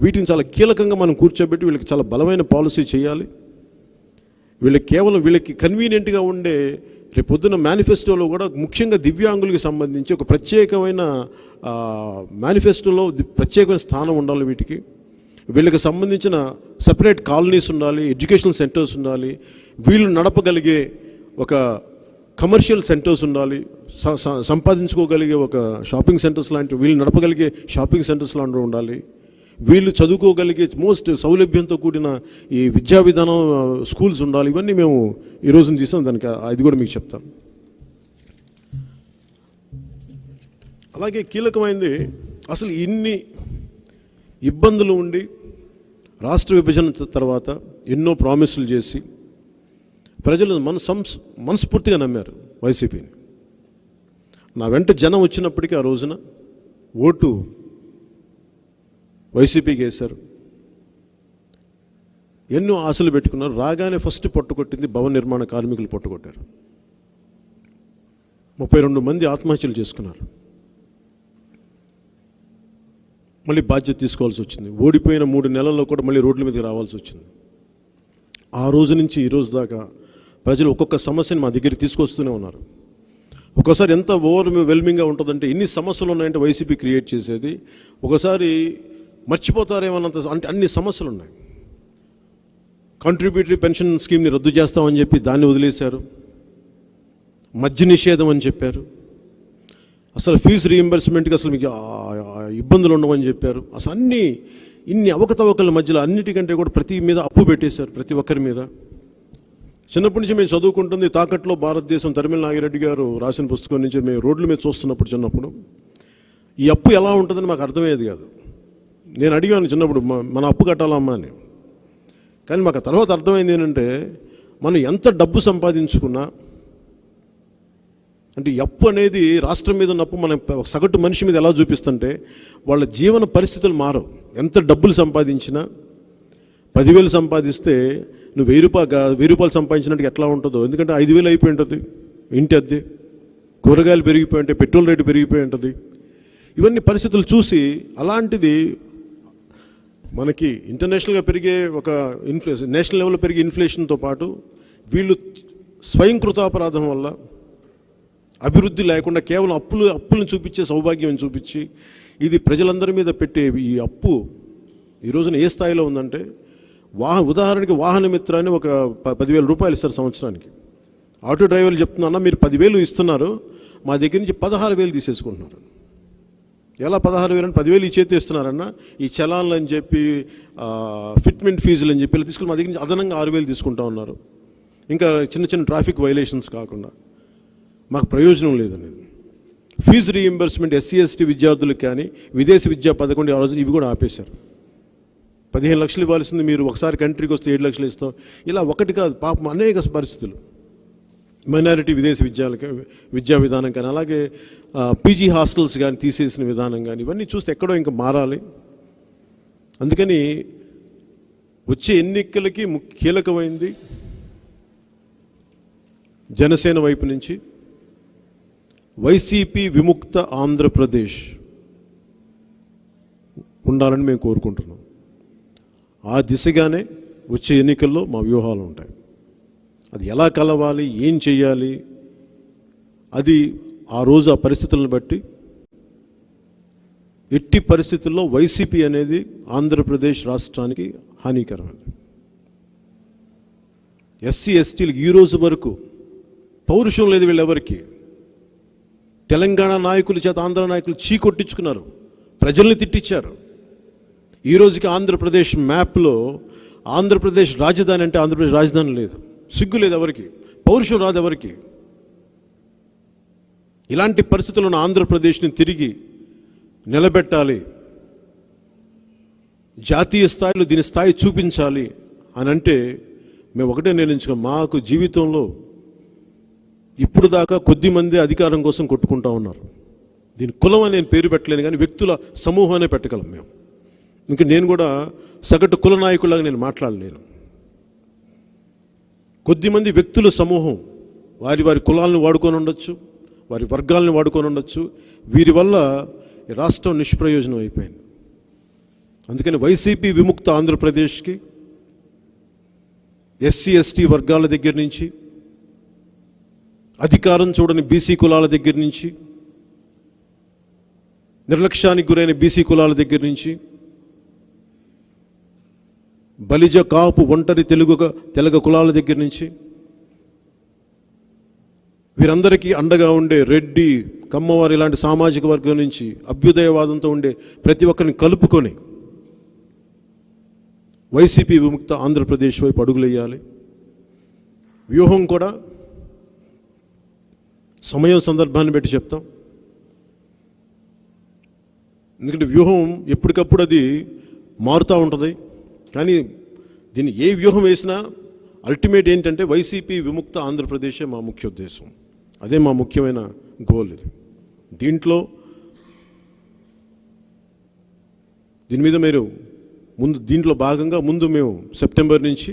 వీటిని చాలా కీలకంగా మనం కూర్చోబెట్టి వీళ్ళకి చాలా బలమైన పాలసీ చేయాలి. వీళ్ళకి కేవలం వీళ్ళకి కన్వీనియంట్గా ఉండే రేపు పొద్దున్న మేనిఫెస్టోలో కూడా ముఖ్యంగా దివ్యాంగులకి సంబంధించి ఒక ప్రత్యేకమైన మేనిఫెస్టోలో ప్రత్యేకమైన స్థానం ఉండాలి. వీళ్ళకి సంబంధించిన సెపరేట్ కాలనీస్ ఉండాలి, ఎడ్యుకేషనల్ సెంటర్స్ ఉండాలి, వీళ్ళు నడపగలిగే ఒక కమర్షియల్ సెంటర్స్ ఉండాలి, సంపాదించుకోగలిగే ఒక షాపింగ్ సెంటర్స్ లాంటివి, వీళ్ళు నడపగలిగే షాపింగ్ సెంటర్స్ లాంటివి ఉండాలి, వీళ్ళు చదువుకోగలిగే మోస్ట్ సౌలభ్యంతో కూడిన ఈ విద్యా విధానం స్కూల్స్ ఉండాలి. ఇవన్నీ మేము ఈ రోజున తీసాం. దానికి అది కూడా మీకు చెప్తాం. అలాగే కీలకమైనది, అసలు ఇన్ని ఇబ్బందులు ఉండి రాష్ట్ర విభజన తర్వాత ఎన్నో ప్రామిసులు చేసి ప్రజలు మనస్ఫూర్తిగా నమ్మారు వైసీపీని. నా వెంట జనం వచ్చినప్పటికీ ఆ రోజున ఓటు వైసీపీకి వేశారు. ఎన్నో ఆశలు పెట్టుకున్నారు. రాగానే ఫస్ట్ పట్టుకొట్టింది భవన నిర్మాణ కార్మికులు పట్టుకొట్టారు. 32 మంది ఆత్మహత్యలు చేసుకున్నారు. మళ్ళీ బాధ్యత తీసుకోవాల్సి వచ్చింది. ఓడిపోయిన 3 నెలల్లో కూడా మళ్ళీ రోడ్ల మీదకి రావాల్సి వచ్చింది. ఆ రోజు నుంచి ఈ రోజు దాకా ప్రజలు ఒక్కొక్క సమస్యను మా దగ్గరికి తీసుకొస్తూనే ఉన్నారు. ఒకసారి ఎంత ఓవర్వెల్మింగ్గా ఉంటుందంటే, ఎన్ని సమస్యలు ఉన్నాయంటే వైసీపీ క్రియేట్ చేసేది, ఒకసారి మర్చిపోతారేమన్నంత అంటే అన్ని సమస్యలు ఉన్నాయి. కాంట్రిబ్యూటరీ పెన్షన్ స్కీమ్ని రద్దు చేస్తామని చెప్పి దాన్ని వదిలేశారు. మద్య నిషేధం అని చెప్పారు. అసలు ఫీజు రీయింబర్స్మెంట్కి అసలు మీకు ఇబ్బందులు ఉండవని చెప్పారు. అసలు ఇన్ని అవకతవకల మధ్యలో అన్నిటికంటే కూడా ప్రతి మీద అప్పు పెట్టేశారు, ప్రతి ఒక్కరి మీద. చిన్నప్పటి నుంచి మేము చదువుకుంటుంది తాకట్లో భారతదేశం, తరిమిల నాగిరెడ్డి గారు రాసిన పుస్తకం నుంచి మేము రోడ్ల మీద చూస్తున్నప్పుడు చిన్నప్పుడు ఈ అప్పు ఎలా ఉంటుందని మాకు అర్థమయ్యేది కాదు. నేను అడిగాను చిన్నప్పుడు, మన అప్పు కట్టాలమ్మా అని. కానీ మాకు తర్వాత అర్థమైంది ఏంటంటే, మనం ఎంత డబ్బు సంపాదించుకున్నా, అంటే అప్పు అనేది రాష్ట్రం మీద ఉన్న అప్పు మన సగటు మనిషి మీద ఎలా చూపిస్తుంటే, వాళ్ళ జీవన పరిస్థితులు మారవు. ఎంత డబ్బులు సంపాదించినా 10,000 సంపాదిస్తే నువ్వు 1,000 రూపాయలు సంపాదించినట్టుగా ఎట్లా ఉంటుందో. ఎందుకంటే 5,000 అయిపోయి ఉంటుంది ఇంటి అద్దె, కూరగాయలు పెరిగిపోయి ఉంటాయి, పెట్రోల్ రేటు పెరిగిపోయి ఉంటుంది. ఇవన్నీ పరిస్థితులు చూసి, అలాంటిది మనకి ఇంటర్నేషనల్గా పెరిగే ఒక ఇన్ఫ్లేషన్, నేషనల్ లెవెల్లో పెరిగే ఇన్ఫ్లేషన్తో పాటు వీళ్ళు స్వయంకృతాపరాధం వల్ల అభివృద్ధి లేకుండా కేవలం అప్పులను చూపించే సౌభాగ్యం చూపించి, ఇది ప్రజలందరి మీద పెట్టే ఈ అప్పు ఈ రోజున ఏ స్థాయిలో ఉందంటే, ఉదాహరణకి వాహన మిత్ర అని ఒక 10,000 రూపాయలు ఇస్తారు సంవత్సరానికి. ఆటో డ్రైవర్లు చెప్తున్నా, మీరు 10,000 ఇస్తున్నారు, మా దగ్గర నుంచి 16,000 తీసేసుకుంటున్నారు. ఎలా 16,000 అని 10,000 ఈ చేతి ఇస్తున్నారన్న, ఈ చలాన్లు అని చెప్పి ఫిట్మెంట్ ఫీజులు అని చెప్పి తీసుకుని మా దగ్గర నుంచి అదనంగా 6,000 తీసుకుంటా ఉన్నారు. ఇంకా చిన్న ట్రాఫిక్ వైలేషన్స్ కాకుండా మాకు ప్రయోజనం లేదనేది. ఫీజు రీయింబర్స్మెంట్ SC/ST విద్యార్థులకు కానీ విదేశీ విద్యా పథకం ఆ రోజు ఇవి కూడా ఆపేశారు. 15 లక్షలు ఇవ్వాల్సింది మీరు ఒకసారి కంట్రీకి వస్తే 7 లక్షలు ఇస్తాం. ఇలా ఒకటి కాదు, పాపం అనేక పరిస్థితులు. మైనారిటీ విదేశీ విద్యా విధానం కానీ, అలాగే PG హాస్టల్స్ కానీ తీసేసిన విధానం కానీ, ఇవన్నీ చూస్తే ఎక్కడో ఇంకా మారాలి. అందుకని వచ్చే ఎన్నికలకి కీలకమైంది జనసేన వైపు నుంచి వైసీపీ విముక్త ఆంధ్రప్రదేశ్ ఉండాలని మేము కోరుకుంటున్నాం. ఆ దిశగానే వచ్చే ఎన్నికల్లో మా వ్యూహాలు ఉంటాయి. అది ఎలా కలవాలి, ఏం చేయాలి, అది ఆ రోజు ఆ పరిస్థితులను బట్టి. ఎట్టి పరిస్థితుల్లో వైసీపీ అనేది ఆంధ్రప్రదేశ్ రాష్ట్రానికి హానికరమైనది. SC/STలకు ఈ రోజు వరకు పౌరుషం లేదు వీళ్ళెవరికి. తెలంగాణ నాయకుల చేత ఆంధ్ర నాయకులు చీకొట్టించుకున్నారు, ప్రజల్ని తిట్టించారు. ఈ రోజుకి ఆంధ్రప్రదేశ్ మ్యాప్లో ఆంధ్రప్రదేశ్ రాజధాని అంటే ఆంధ్రప్రదేశ్ రాజధాని లేదు. సిగ్గు లేదు ఎవరికి, పౌరుషం రాదు ఎవరికి. ఇలాంటి పరిస్థితుల్లో ఆంధ్రప్రదేశ్ని తిరిగి నిలబెట్టాలి, జాతీయ స్థాయిలో దీని స్థాయి చూపించాలి అని అంటే మేము ఒకటే నిర్ణయించుకోం. మాకు జీవితంలో ఇప్పుడు దాకా కొద్దిమంది అధికారం కోసం కొట్టుకుంటా ఉన్నారు. దీని కులం అని నేను పేరు పెట్టలేను, కానీ వ్యక్తుల సమూహాన్ని పెట్టగలం మేము. ఇంకా నేను కూడా సగటు కుల నాయకులాగా నేను మాట్లాడలేను. కొద్దిమంది వ్యక్తుల సమూహం వారి కులాలను వాడుకొని ఉండొచ్చు, వారి వర్గాలను వాడుకొని ఉండొచ్చు. వీరి వల్ల రాష్ట్రం నిష్ప్రయోజనం అయిపోయింది. అందుకని వైసీపీ విముక్త ఆంధ్రప్రదేశ్కి SC/ST వర్గాల దగ్గర నుంచి అధికారం చూడని బీసీ కులాల దగ్గర నుంచి, నిర్లక్ష్యానికి గురైన బీసీ కులాల దగ్గర నుంచి, బలిజ కాపు ఒంటరి తెలగ కులాల దగ్గర నుంచి, వీరందరికీ అండగా ఉండే రెడ్డి కమ్మవారి ఇలాంటి సామాజిక వర్గం నుంచి అభ్యుదయవాదంతో ఉండే ప్రతి ఒక్కరిని కలుపుకొని వైసీపీ విముక్త ఆంధ్రప్రదేశ్ వైపు అడుగులేయాలి. వ్యూహం కూడా సమయం సందర్భాన్ని బట్టి చెప్తాం. ఎందుకంటే వ్యూహం ఎప్పటికప్పుడు అది మారుతూ ఉంటుంది. కానీ దీన్ని ఏ వ్యూహం వేసినా అల్టిమేట్ ఏంటంటే వైసీపీ విముక్త ఆంధ్రప్రదేశే మా ముఖ్య ఉద్దేశం. అదే మా ముఖ్యమైన గోల్. ఇది దీని మీద మీరు దీంట్లో భాగంగా మేము సెప్టెంబర్ నుంచి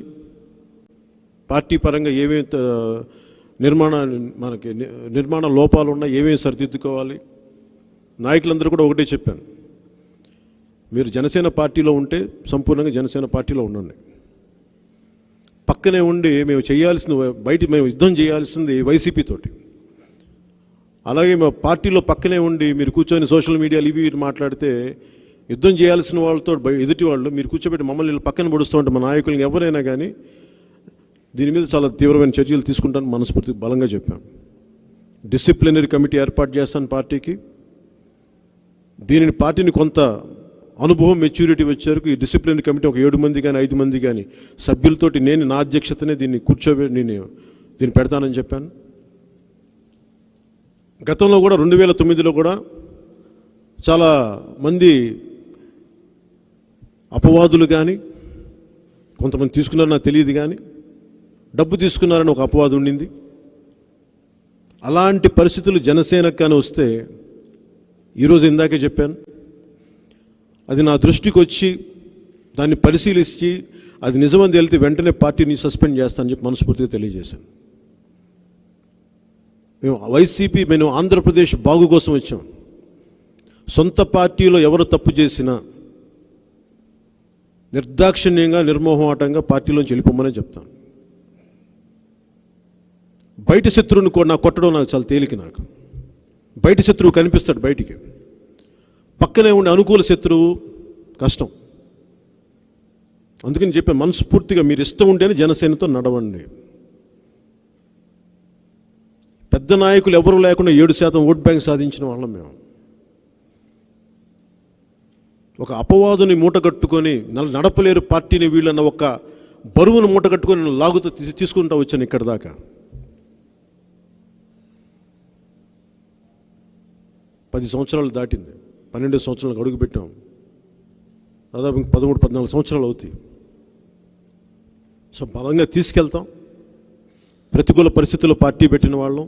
పార్టీ పరంగా ఏమేమి నిర్మాణ లోపాలు ఉన్నా ఏమేమి సరిదిద్దుకోవాలి, నాయకులందరూ కూడా ఒకటే చెప్పాను, మీరు జనసేన పార్టీలో ఉంటే సంపూర్ణంగా జనసేన పార్టీలో ఉండండి. పక్కనే ఉండి మేము యుద్ధం చేయాల్సింది వైసీపీ తోటి. అలాగే మా పార్టీలో పక్కనే ఉండి మీరు కూర్చొని సోషల్ మీడియాలు ఇవి మాట్లాడితే యుద్ధం చేయాల్సిన వాళ్ళతో ఎదుటి వాళ్ళు మీరు కూర్చోబెట్టి మమ్మల్ని పక్కన పడుస్తూ ఉంటే మా నాయకులను ఎవరైనా కానీ దీని మీద చాలా తీవ్రమైన చర్యలు తీసుకుంటాను మనస్ఫూర్తి బలంగా చెప్పాం. డిసిప్లినరీ కమిటీ ఏర్పాటు చేస్తాను పార్టీకి. పార్టీని కొంత అనుభవం మెచ్యూరిటీ వచ్చేవరకు ఈ డిసిప్లినరీ కమిటీ ఒక 7 మంది కానీ 5 మంది కానీ సభ్యులతోటి నా అధ్యక్షతనే దీన్ని దీన్ని పెడతానని చెప్పాను. గతంలో కూడా 2009లో కూడా చాలా మంది అపవాదులు కానీ కొంతమంది తీసుకున్నారని నాకు తెలియదు, కానీ డబ్బు తీసుకున్నారని ఒక అపవాదు ఉండింది. అలాంటి పరిస్థితులు జనసేనకు కానీ వస్తే ఈరోజు ఇందాకే చెప్పాను, అది నా దృష్టికి వచ్చి దాన్ని పరిశీలించి అది నిజమని తేలితే వెంటనే పార్టీని సస్పెండ్ చేస్తానని చెప్పి మనస్ఫూర్తిగా తెలియజేశాను. మేము ఆంధ్రప్రదేశ్ బాగు కోసం వచ్చాం. సొంత పార్టీలో ఎవరు తప్పు చేసినా నిర్దాక్షిణ్యంగా నిర్మోహమాటంగా పార్టీలోంచి వెళ్ళిపోమనే చెప్తాను. బయట శత్రువుని కూడా నాకు కొట్టడం నాకు చాలా తేలిక. నాకు బయట శత్రువు కనిపిస్తాడు బయటికి, పక్కనే ఉండే అనుకూల శత్రువు కష్టం. అందుకని చెప్పే మనస్ఫూర్తిగా మీరు ఇష్టం ఉంటేనే జనసేనతో నడవండి. పెద్ద నాయకులు ఎవరు లేకుండా 7% ఓట్ బ్యాంక్ సాధించిన వాళ్ళం మేము. ఒక అపవాదుని మూటగట్టుకొని నడపలేరు పార్టీని వీళ్ళన్న ఒక బరువును మూటగట్టుకొని లాగుతూ తీసుకుంటూ వచ్చాను ఇక్కడ దాకా. 10 సంవత్సరాలు దాటింది, 12 సంవత్సరాలకు అడుగు పెట్టాం. దాదాపు 13-14 సంవత్సరాలు అవుతాయి. సో బలంగా తీసుకెళ్తాం. ప్రతికూల పరిస్థితుల్లో పార్టీ పెట్టిన వాళ్ళం,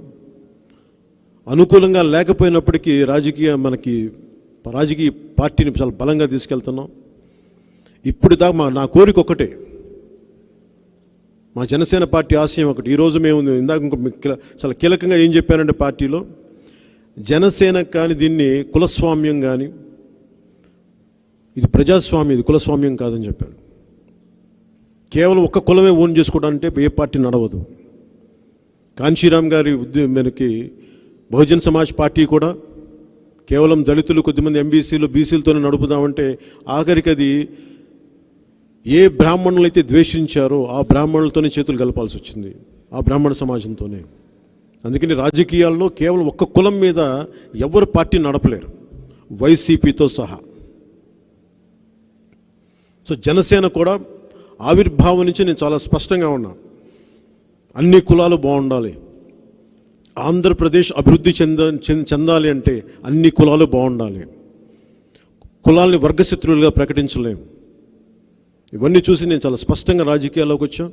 అనుకూలంగా లేకపోయినప్పటికీ రాజకీయ పార్టీని చాలా బలంగా తీసుకెళ్తున్నాం. ఇప్పుడు దాకా నా కోరిక ఒకటే, మా జనసేన పార్టీ ఆశయం ఒకటి. ఈరోజు మేము ఇందాక చాలా కీలకంగా ఏం చెప్పానంటే పార్టీలో జనసేన కానీ దీన్ని కులస్వామ్యం కానీ ఇది ప్రజాస్వామ్యం, ఇది కులస్వామ్యం కాదని చెప్పాను. కేవలం ఒక్క కులమే ఓన్ చేసుకోవడానికి ఏ పార్టీ నడవదు. కాంశీరామ్ గారి మనకి బహుజన్ సమాజ్ పార్టీ కూడా కేవలం దళితులు కొద్దిమంది ఎంబీసీలు బీసీలతోనే నడుపుదామంటే ఆఖరికి అది ఏ బ్రాహ్మణులు అయితే ద్వేషించారో ఆ బ్రాహ్మణులతోనే చేతులు కలపాల్సి వచ్చింది, ఆ బ్రాహ్మణ సమాజంతోనే. అందుకని రాజకీయాల్లో కేవలం ఒక్క కులం మీద ఎవరు పార్టీ నడపలేరు, వైసీపీతో సహా. సో జనసేన కూడా ఆవిర్భావం నుంచి నేను చాలా స్పష్టంగా ఉన్నా, అన్ని కులాలు బాగుండాలి, ఆంధ్రప్రదేశ్ అభివృద్ధి చెందాలి అంటే అన్ని కులాలు బాగుండాలి, కులాల్ని వర్గశత్రువులుగా ప్రకటించలేం. ఇవన్నీ చూసి నేను చాలా స్పష్టంగా రాజకీయాల్లోకి వచ్చాం.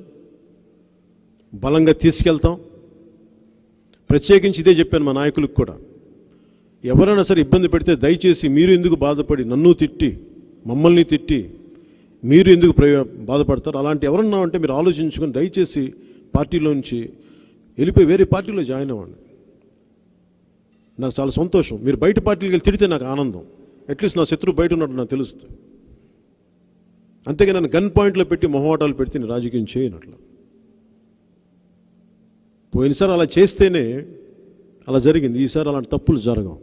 బలంగా తీసుకెళ్తాం. ప్రత్యేకించి ఇదే చెప్పాను మా నాయకులకు కూడా, ఎవరైనా సరే ఇబ్బంది పెడితే దయచేసి మీరు ఎందుకు బాధపడి నన్ను తిట్టి మమ్మల్ని తిట్టి మీరు ఎందుకు బాధపడతారు, అలాంటి ఎవరన్నా ఉంటే మీరు ఆలోచించుకొని దయచేసి పార్టీలోంచి వెళ్ళిపోయి వేరే పార్టీలో జాయిన్ అవ్వండి. నాకు చాలా సంతోషం. మీరు బయట పార్టీకి వెళ్ళి తిడితే నాకు ఆనందం. అట్లీస్ట్ నా శత్రువు బయట ఉన్నట్టు నాకు తెలుస్తుంది. అంతేగా నన్ను గన్ పాయింట్లో పెట్టి మొహమాటాలు పెడితే నేను రాజకీయం చేయనట్లు. పోయినసారి అలా చేస్తేనే అలా జరిగింది, ఈసారి అలాంటి తప్పులు జరగవు.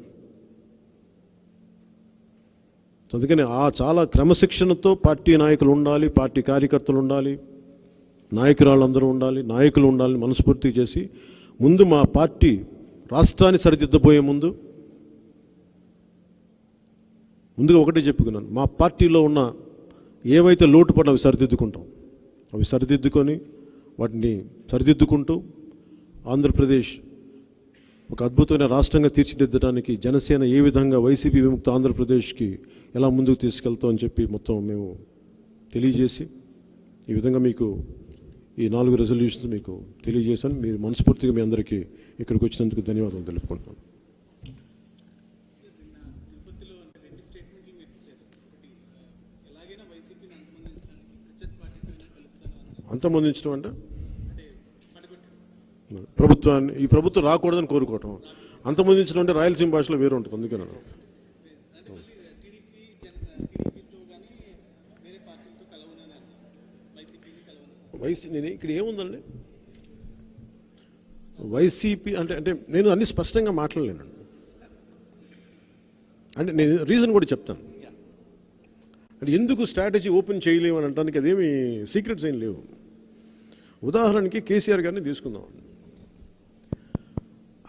అందుకని చాలా క్రమశిక్షణతో పార్టీ నాయకులు ఉండాలి, పార్టీ కార్యకర్తలు ఉండాలి, నాయకురాళ్ళందరూ ఉండాలి, నాయకులు ఉండాలని మనస్ఫూర్తిగా చేసి ముందు మా పార్టీ రాష్ట్రాన్ని సరిదిద్దబోయే ముందుగా ఒకటే చెప్పుకున్నాను, మా పార్టీలో ఉన్న ఏవైతే లోటుపడ్డ అవి సరిదిద్దుకుంటాం. అవి సరిదిద్దుకొని వాటిని సరిదిద్దుకుంటూ ఆంధ్రప్రదేశ్ ఒక అద్భుతమైన రాష్ట్రంగా తీర్చిదిద్దడానికి జనసేన ఏ విధంగా వైసీపీ విముక్త ఆంధ్రప్రదేశ్కి ఎలా ముందుకు తీసుకెళ్తాం అని చెప్పి మొత్తం మేము తెలియజేసి ఈ విధంగా మీకు ఈ 4 రెజల్యూషన్స్ మీకు తెలియజేశాను. మీరు మనస్ఫూర్తిగా మీ అందరికీ ఇక్కడికి వచ్చినందుకు ధన్యవాదాలు తెలుపుకుంటున్నాను. అంతమొందించడం అంటే ప్రభుత్వాన్ని, ఈ ప్రభుత్వం రాకూడదని కోరుకోవటం. అంతమొందించడం అంటే రాయలసీమ భాషలో వేరే ఉంటుంది. అందుకని నేను ఇక్కడ ఏముందండి, వైసీపీ అంటే నేను అన్ని స్పష్టంగా మాట్లాడలేనండి. అంటే నేను రీజన్ కూడా చెప్తాను. అంటే ఎందుకు స్ట్రాటజీ ఓపెన్ చేయలేము అని అనడానికి అదేమి సీక్రెట్స్ ఏం లేవు. ఉదాహరణకి కేసీఆర్ గారిని తీసుకుందాం.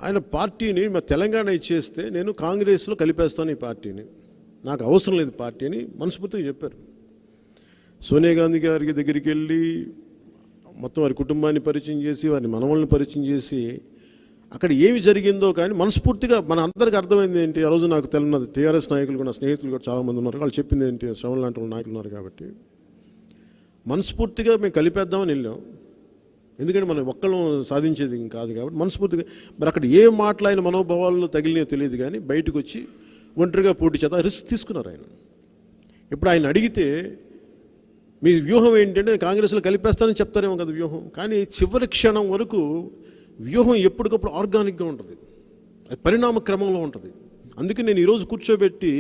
ఆయన పార్టీని మా తెలంగాణ ఇచ్చేస్తే నేను కాంగ్రెస్లో కలిపేస్తాను ఈ పార్టీని, నాకు అవసరం లేదు పార్టీ అని మనస్ఫూర్తిగా చెప్పారు. సోనియా గాంధీ గారికి దగ్గరికి వెళ్ళి మొత్తం వారి కుటుంబాన్ని పరిచయం చేసి, వారి మనవళ్ళని పరిచయం చేసి, అక్కడ ఏమి జరిగిందో కానీ మనస్ఫూర్తిగా మన అందరికీ అర్థమైంది ఏంటి, ఆ రోజు నాకు తెలియదు, టీఆర్ఎస్ నాయకులు కూడా, స్నేహితులు కూడా చాలామంది ఉన్నారు, వాళ్ళు చెప్పింది ఏంటి, శ్రవణ లాంటి వాళ్ళు నాయకులు ఉన్నారు కాబట్టి మనస్ఫూర్తిగా మేము కలిపేద్దామని వెళ్ళాం. ఎందుకంటే మనం ఒక్కళ్ళం సాధించేది కాదు కాబట్టి మనస్ఫూర్తిగా. మరి అక్కడ ఏ మాట్లాడిన మనోభావాల్లో తగిలినో తెలియదు కానీ బయటకు వచ్చి ఒంటరిగా పోటీ చేత రిస్క్ తీసుకున్నారు ఆయన. ఇప్పుడు ఆయన అడిగితే మీ వ్యూహం ఏంటంటే కాంగ్రెస్లో కలిపేస్తానని చెప్తారేమో కదా వ్యూహం, కానీ చివరి క్షణం వరకు వ్యూహం ఎప్పటికప్పుడు ఆర్గానిక్గా ఉంటుంది, అది పరిణామ క్రమంలో ఉంటుంది. అందుకే నేను ఈరోజు కూర్చోబెట్టి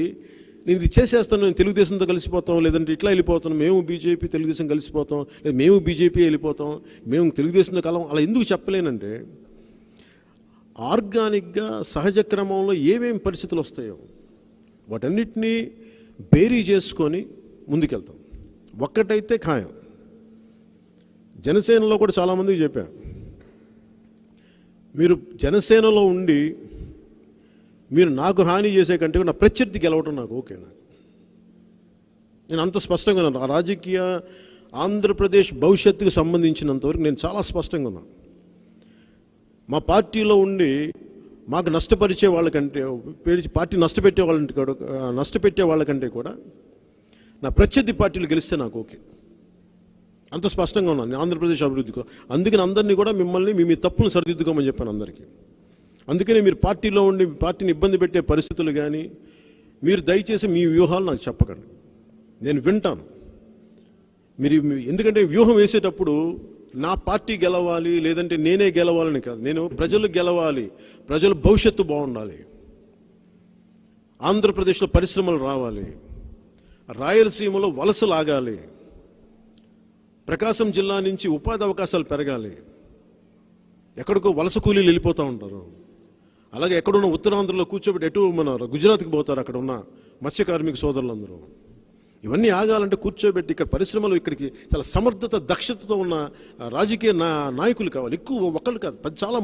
నేను ఇది చేసేస్తాను, నేను తెలుగుదేశంతో కలిసిపోతాం, లేదంటే ఇట్లా వెళ్ళిపోతాం, మేము బీజేపీ తెలుగుదేశం కలిసిపోతాం, లేదా మేము బీజేపీ వెళ్ళిపోతాం, మేము తెలుగుదేశంతో కలం, అలా ఎందుకు చెప్పలేనంటే ఆర్గానిక్గా సహజ క్రమంలో ఏమేమి పరిస్థితులు వస్తాయో వాటన్నిటినీ బేరీ చేసుకొని ముందుకెళ్తాం. ఒక్కటైతే ఖాయం, జనసేనలో కూడా చాలామందికి చెప్పా, మీరు జనసేనలో ఉండి మీరు నాకు హాని చేసే కంటే నా ప్రత్యర్థి గెలవటం నాకు ఓకే. నేను అంత స్పష్టంగా ఉన్నాను. ఆ రాజకీయ ఆంధ్రప్రదేశ్ భవిష్యత్తుకు సంబంధించినంతవరకు నేను చాలా స్పష్టంగా ఉన్నాను. మా పార్టీలో ఉండి మాకు నష్టపరిచే వాళ్ళకంటే, పార్టీ నష్టపెట్టే వాళ్ళకంటే కూడా నా ప్రత్యర్థి పార్టీలు గెలిస్తే నాకు ఓకే. అంత స్పష్టంగా ఉన్నాను ఆంధ్రప్రదేశ్ అభివృద్ధికి. అందుకని అందరినీ కూడా మిమ్మల్ని మీ తప్పులు సరిదిద్దుకోమని చెప్పాను అందరికీ. అందుకనే మీరు పార్టీలో ఉండి పార్టీని ఇబ్బంది పెట్టే పరిస్థితులు కానీ మీరు దయచేసి మీ వ్యూహాలు నాకు చెప్పకండి, నేను వింటాను. మీరు ఎందుకంటే వ్యూహం వేసేటప్పుడు నా పార్టీ గెలవాలి లేదంటే నేనే గెలవాలని కాదు, నేను ప్రజలు గెలవాలి, ప్రజల భవిష్యత్తు బాగుండాలి, ఆంధ్రప్రదేశ్లో పరిశ్రమలు రావాలి, రాయలసీమలో వలసలు ఆగాలి, ప్రకాశం జిల్లా నుంచి ఉపాధి అవకాశాలు పెరగాలి. ఎక్కడికో వలస కూలీలు వెళ్ళిపోతూ ఉంటారు, అలాగే ఎక్కడున్న ఉత్తరాంధ్రలో కూర్చోబెట్టి ఎటు మన గుజరాత్కి పోతారు, అక్కడ ఉన్న మత్స్య కార్మిక సోదరులందరూ. ఇవన్నీ ఆగాలంటే కూర్చోబెట్టి ఇక్కడ పరిశ్రమలు, ఇక్కడికి చాలా సమర్థత దక్షతతో ఉన్న రాజకీయ నాయకులు కావాలి. ఎక్కువ ఒకళ్ళు కాదు, చాలా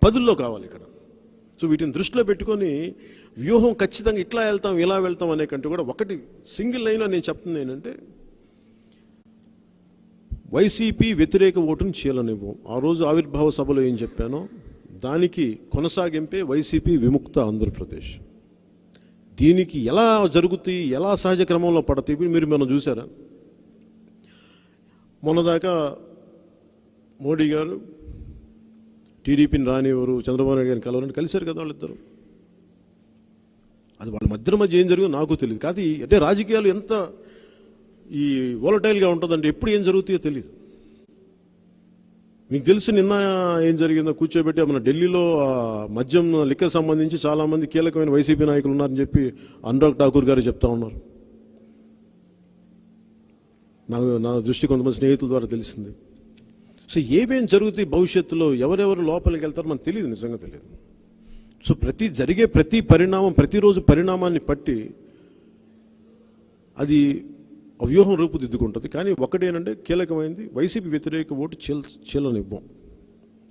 పదుల్లో కావాలి ఇక్కడ. సో వీటిని దృష్టిలో పెట్టుకొని వ్యూహం ఖచ్చితంగా ఇట్లా వెళ్తాం ఇలా వెళ్తాం అనే కంటే కూడా ఒకటి సింగిల్ లైన్లో నేను చెప్తుంది ఏంటంటే వైసీపీ వ్యతిరేక ఓటును చీలనివ్వం. ఆ రోజు ఆవిర్భావ సభలో ఏం చెప్పానో దానికి కొనసాగింపే వైసీపీ విముక్త ఆంధ్రప్రదేశ్. దీనికి ఎలా జరుగుతాయి, ఎలా సహజ క్రమంలో పడతాయి మీరు మనం చూసారా? మొన్నదాకా మోడీ గారు టీడీపీని రానివ్వరు, చంద్రబాబు నాయుడు గారిని కలవాలని కలిశారు కదా వాళ్ళిద్దరు. అది వాళ్ళ మధ్య ఏం జరిగిందో నాకు తెలియదు. కాదు అంటే రాజకీయాలు ఎంత ఈ వోలటైల్గా ఉంటుందంటే ఎప్పుడు ఏం జరుగుతాయో తెలియదు. మీకు తెలుసు నిన్న ఏం జరిగిందో, కూర్చోబెట్టి మన ఢిల్లీలో మద్యం లిక్కర్ సంబంధించి చాలామంది కీలకమైన వైసీపీ నాయకులు ఉన్నారని చెప్పి అనురాగ్ ఠాకూర్ గారు చెప్తా ఉన్నారు. నా దృష్టి కొంతమంది స్నేహితుల ద్వారా తెలిసింది. సో ఏమేం జరుగుతాయి భవిష్యత్తులో, ఎవరెవరు లోపలికి వెళ్తారో మనకు తెలియదు, నిజంగా తెలియదు. సో జరిగే ప్రతి పరిణామం, ప్రతిరోజు పరిణామాన్ని బట్టి అది వ్యూహం రూపుదిద్దుకుంటుంది. కానీ ఒకటేనంటే కీలకమైంది, వైసీపీ వ్యతిరేక ఓటు చీలనివ్వం,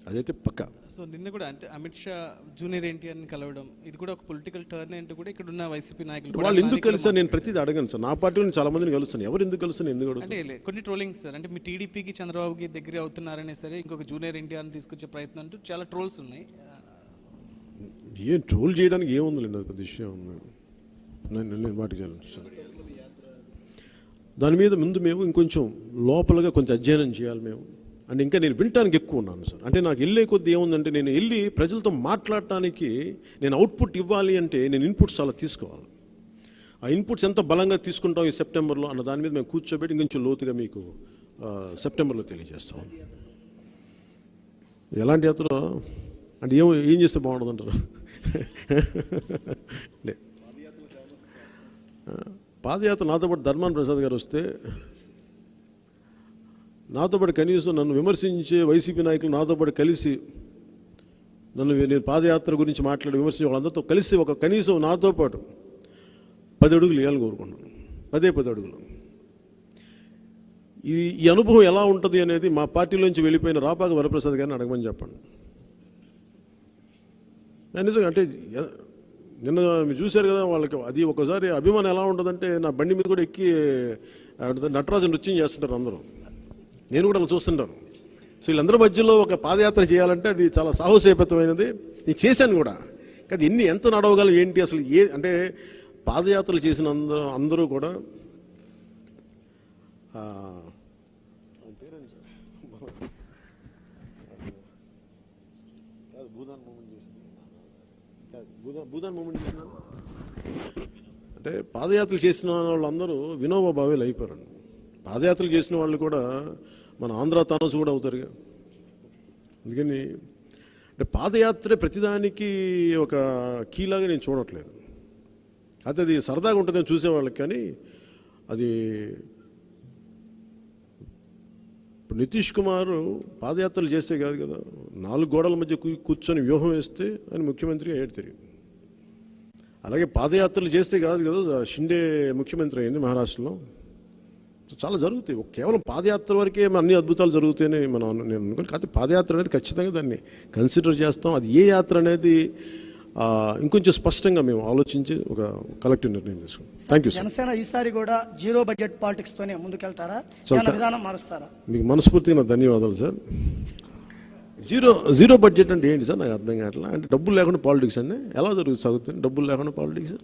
అదైతే పక్కా.
సో నిన్న కూడా అంటే అమిత్ షా జూనియర్ ఎన్టీఆర్ని కలవడం, ఇది కూడా ఒక పొలిటికల్ టర్న్ అంటే కూడా ఇక్కడ ఉన్న వైసీపీ నాయకులు
వాళ్ళు ఎందుకు కలిసారు నేను ప్రతిదీ అడగను సార్. నా పార్టీలో చాలా మందిని కలుస్తాను, ఎవరు ఎందుకు కలుస్తాను, ఎందుకు
అంటే కొన్ని ట్రోలింగ్ సార్, అంటే మీ టీడీపీకి చంద్రబాబుకి దగ్గర అవుతున్నారనే సరే ఇంకొక జూనియర్ ఎన్టీఆర్ని తీసుకొచ్చే ప్రయత్నం అంటూ చాలా ట్రోల్స్ ఉన్నాయి.
ఏం ట్రోల్ చేయడానికి ఏముందిలేండి, అది పెద్ద విషయం ఉంది. నేను వాటికి సార్ దాని మీద ముందు మేము ఇంకొంచెం లోపలగా కొంచెం అధ్యయనం చేయాలి మేము. అంటే ఇంకా నేను వినటానికి ఎక్కువ ఉన్నాను సార్. అంటే నాకు వెళ్ళే కొద్ది ఏముందంటే, నేను వెళ్ళి ప్రజలతో మాట్లాడటానికి నేను అవుట్పుట్ ఇవ్వాలి అంటే నేను ఇన్పుట్స్ చాలా తీసుకోవాలి. ఆ ఇన్పుట్స్ ఎంత బలంగా తీసుకుంటాం ఈ సెప్టెంబర్లో అన్న దాని మీద మేము కూర్చోబెట్టి ఇంకొంచెం లోతుగా మీకు సెప్టెంబర్లో తెలియజేస్తాం. ఎలాంటి యాత్ర అంటే ఏం చేస్తే బాగుంటుంది అంటారు? లే, పాదయాత్ర నాతో పాటు ధర్మాన ప్రసాద్ గారు వస్తే, నాతో పాటు కనీసం నన్ను విమర్శించే వైసీపీ నాయకులు నాతో పాటు కలిసి నేను పాదయాత్ర గురించి మాట్లాడి విమర్శించే వాళ్ళందరితో కలిసి ఒక కనీసం నాతో పాటు 10 అడుగులు వేయాలని కోరుకున్నాను. 10 అడుగులు. ఈ అనుభవం ఎలా ఉంటుంది అనేది మా పార్టీలోంచి వెళ్ళిపోయిన రాపాక వరప్రసాద్ గారిని అడగమని చెప్పండి. నిజంగా అంటే నిన్న మీరు చూశారు కదా, వాళ్ళకి అది ఒకసారి అభిమానం ఎలా ఉంటుందంటే, నా బండి మీద కూడా ఎక్కి నటరాజు నృత్యం చేస్తుంటారు అందరూ, నేను కూడా అలా చూస్తుంటాను. సో వీళ్ళందరి మధ్యలో ఒక పాదయాత్ర చేయాలంటే అది చాలా సాహసోపేతమైనది. నేను చేశాను కూడా, కానీ ఎంత నడవగలం ఏంటి అసలు అంటే పాదయాత్రలు చేసిన అందరూ కూడా భూదాన్ మూమెంట్ చేసిన అంటే పాదయాత్రలు చేసిన వాళ్ళందరూ వినోబా భావేలు అయిపోయారండి. పాదయాత్రలు చేసిన వాళ్ళు కూడా మన ఆంధ్ర తానసు కూడా అవుతారుగా. అందుకని అంటే పాదయాత్రే ప్రతిదానికి ఒక కీలాగా నేను చూడట్లేదు. అయితే అది సరదాగా ఉంటుందని చూసేవాళ్ళకి, కానీ అది ఇప్పుడు నితీష్ కుమార్ పాదయాత్రలు చేస్తే కాదు కదా, 4 గోడల మధ్య కూర్చొని వ్యూహం వేస్తే ఆయన ముఖ్యమంత్రిగా ఏడు తిరిగి. అలాగే పాదయాత్రలు చేస్తే కాదు కదా షిండే ముఖ్యమంత్రి అయింది మహారాష్ట్రలో. చాలా జరుగుతాయి, కేవలం పాదయాత్ర వరకే అన్ని అద్భుతాలు జరుగుతాయని నేను అనుకోను. కాకపోతే పాదయాత్ర అనేది ఖచ్చితంగా దాన్ని కన్సిడర్ చేస్తాం. అది ఏ యాత్ర అనేది ఇంకొంచెం స్పష్టంగా మేము ఆలోచించి ఒక కలెక్టివ్ నిర్ణయం తీసుకుంటాం. Thank you sir.
జనసేన ఈసారి కూడా జీరో బడ్జెట్ పాలిటిక్స్ తోనే ముందుకెళ్తారా, విధానం మారుస్తారా?
మీకు మనస్ఫూర్తిగా నా ధన్యవాదాలు సార్. జీరో బడ్జెట్ అంటే ఏంటి సార్, నాకు అర్థం కావట్లా. అంటే డబ్బులు లేకుండా పాలిటిక్స్ అండి ఎలా సాగుతుంది? డబ్బులు లేకుండా పాలిటిక్స్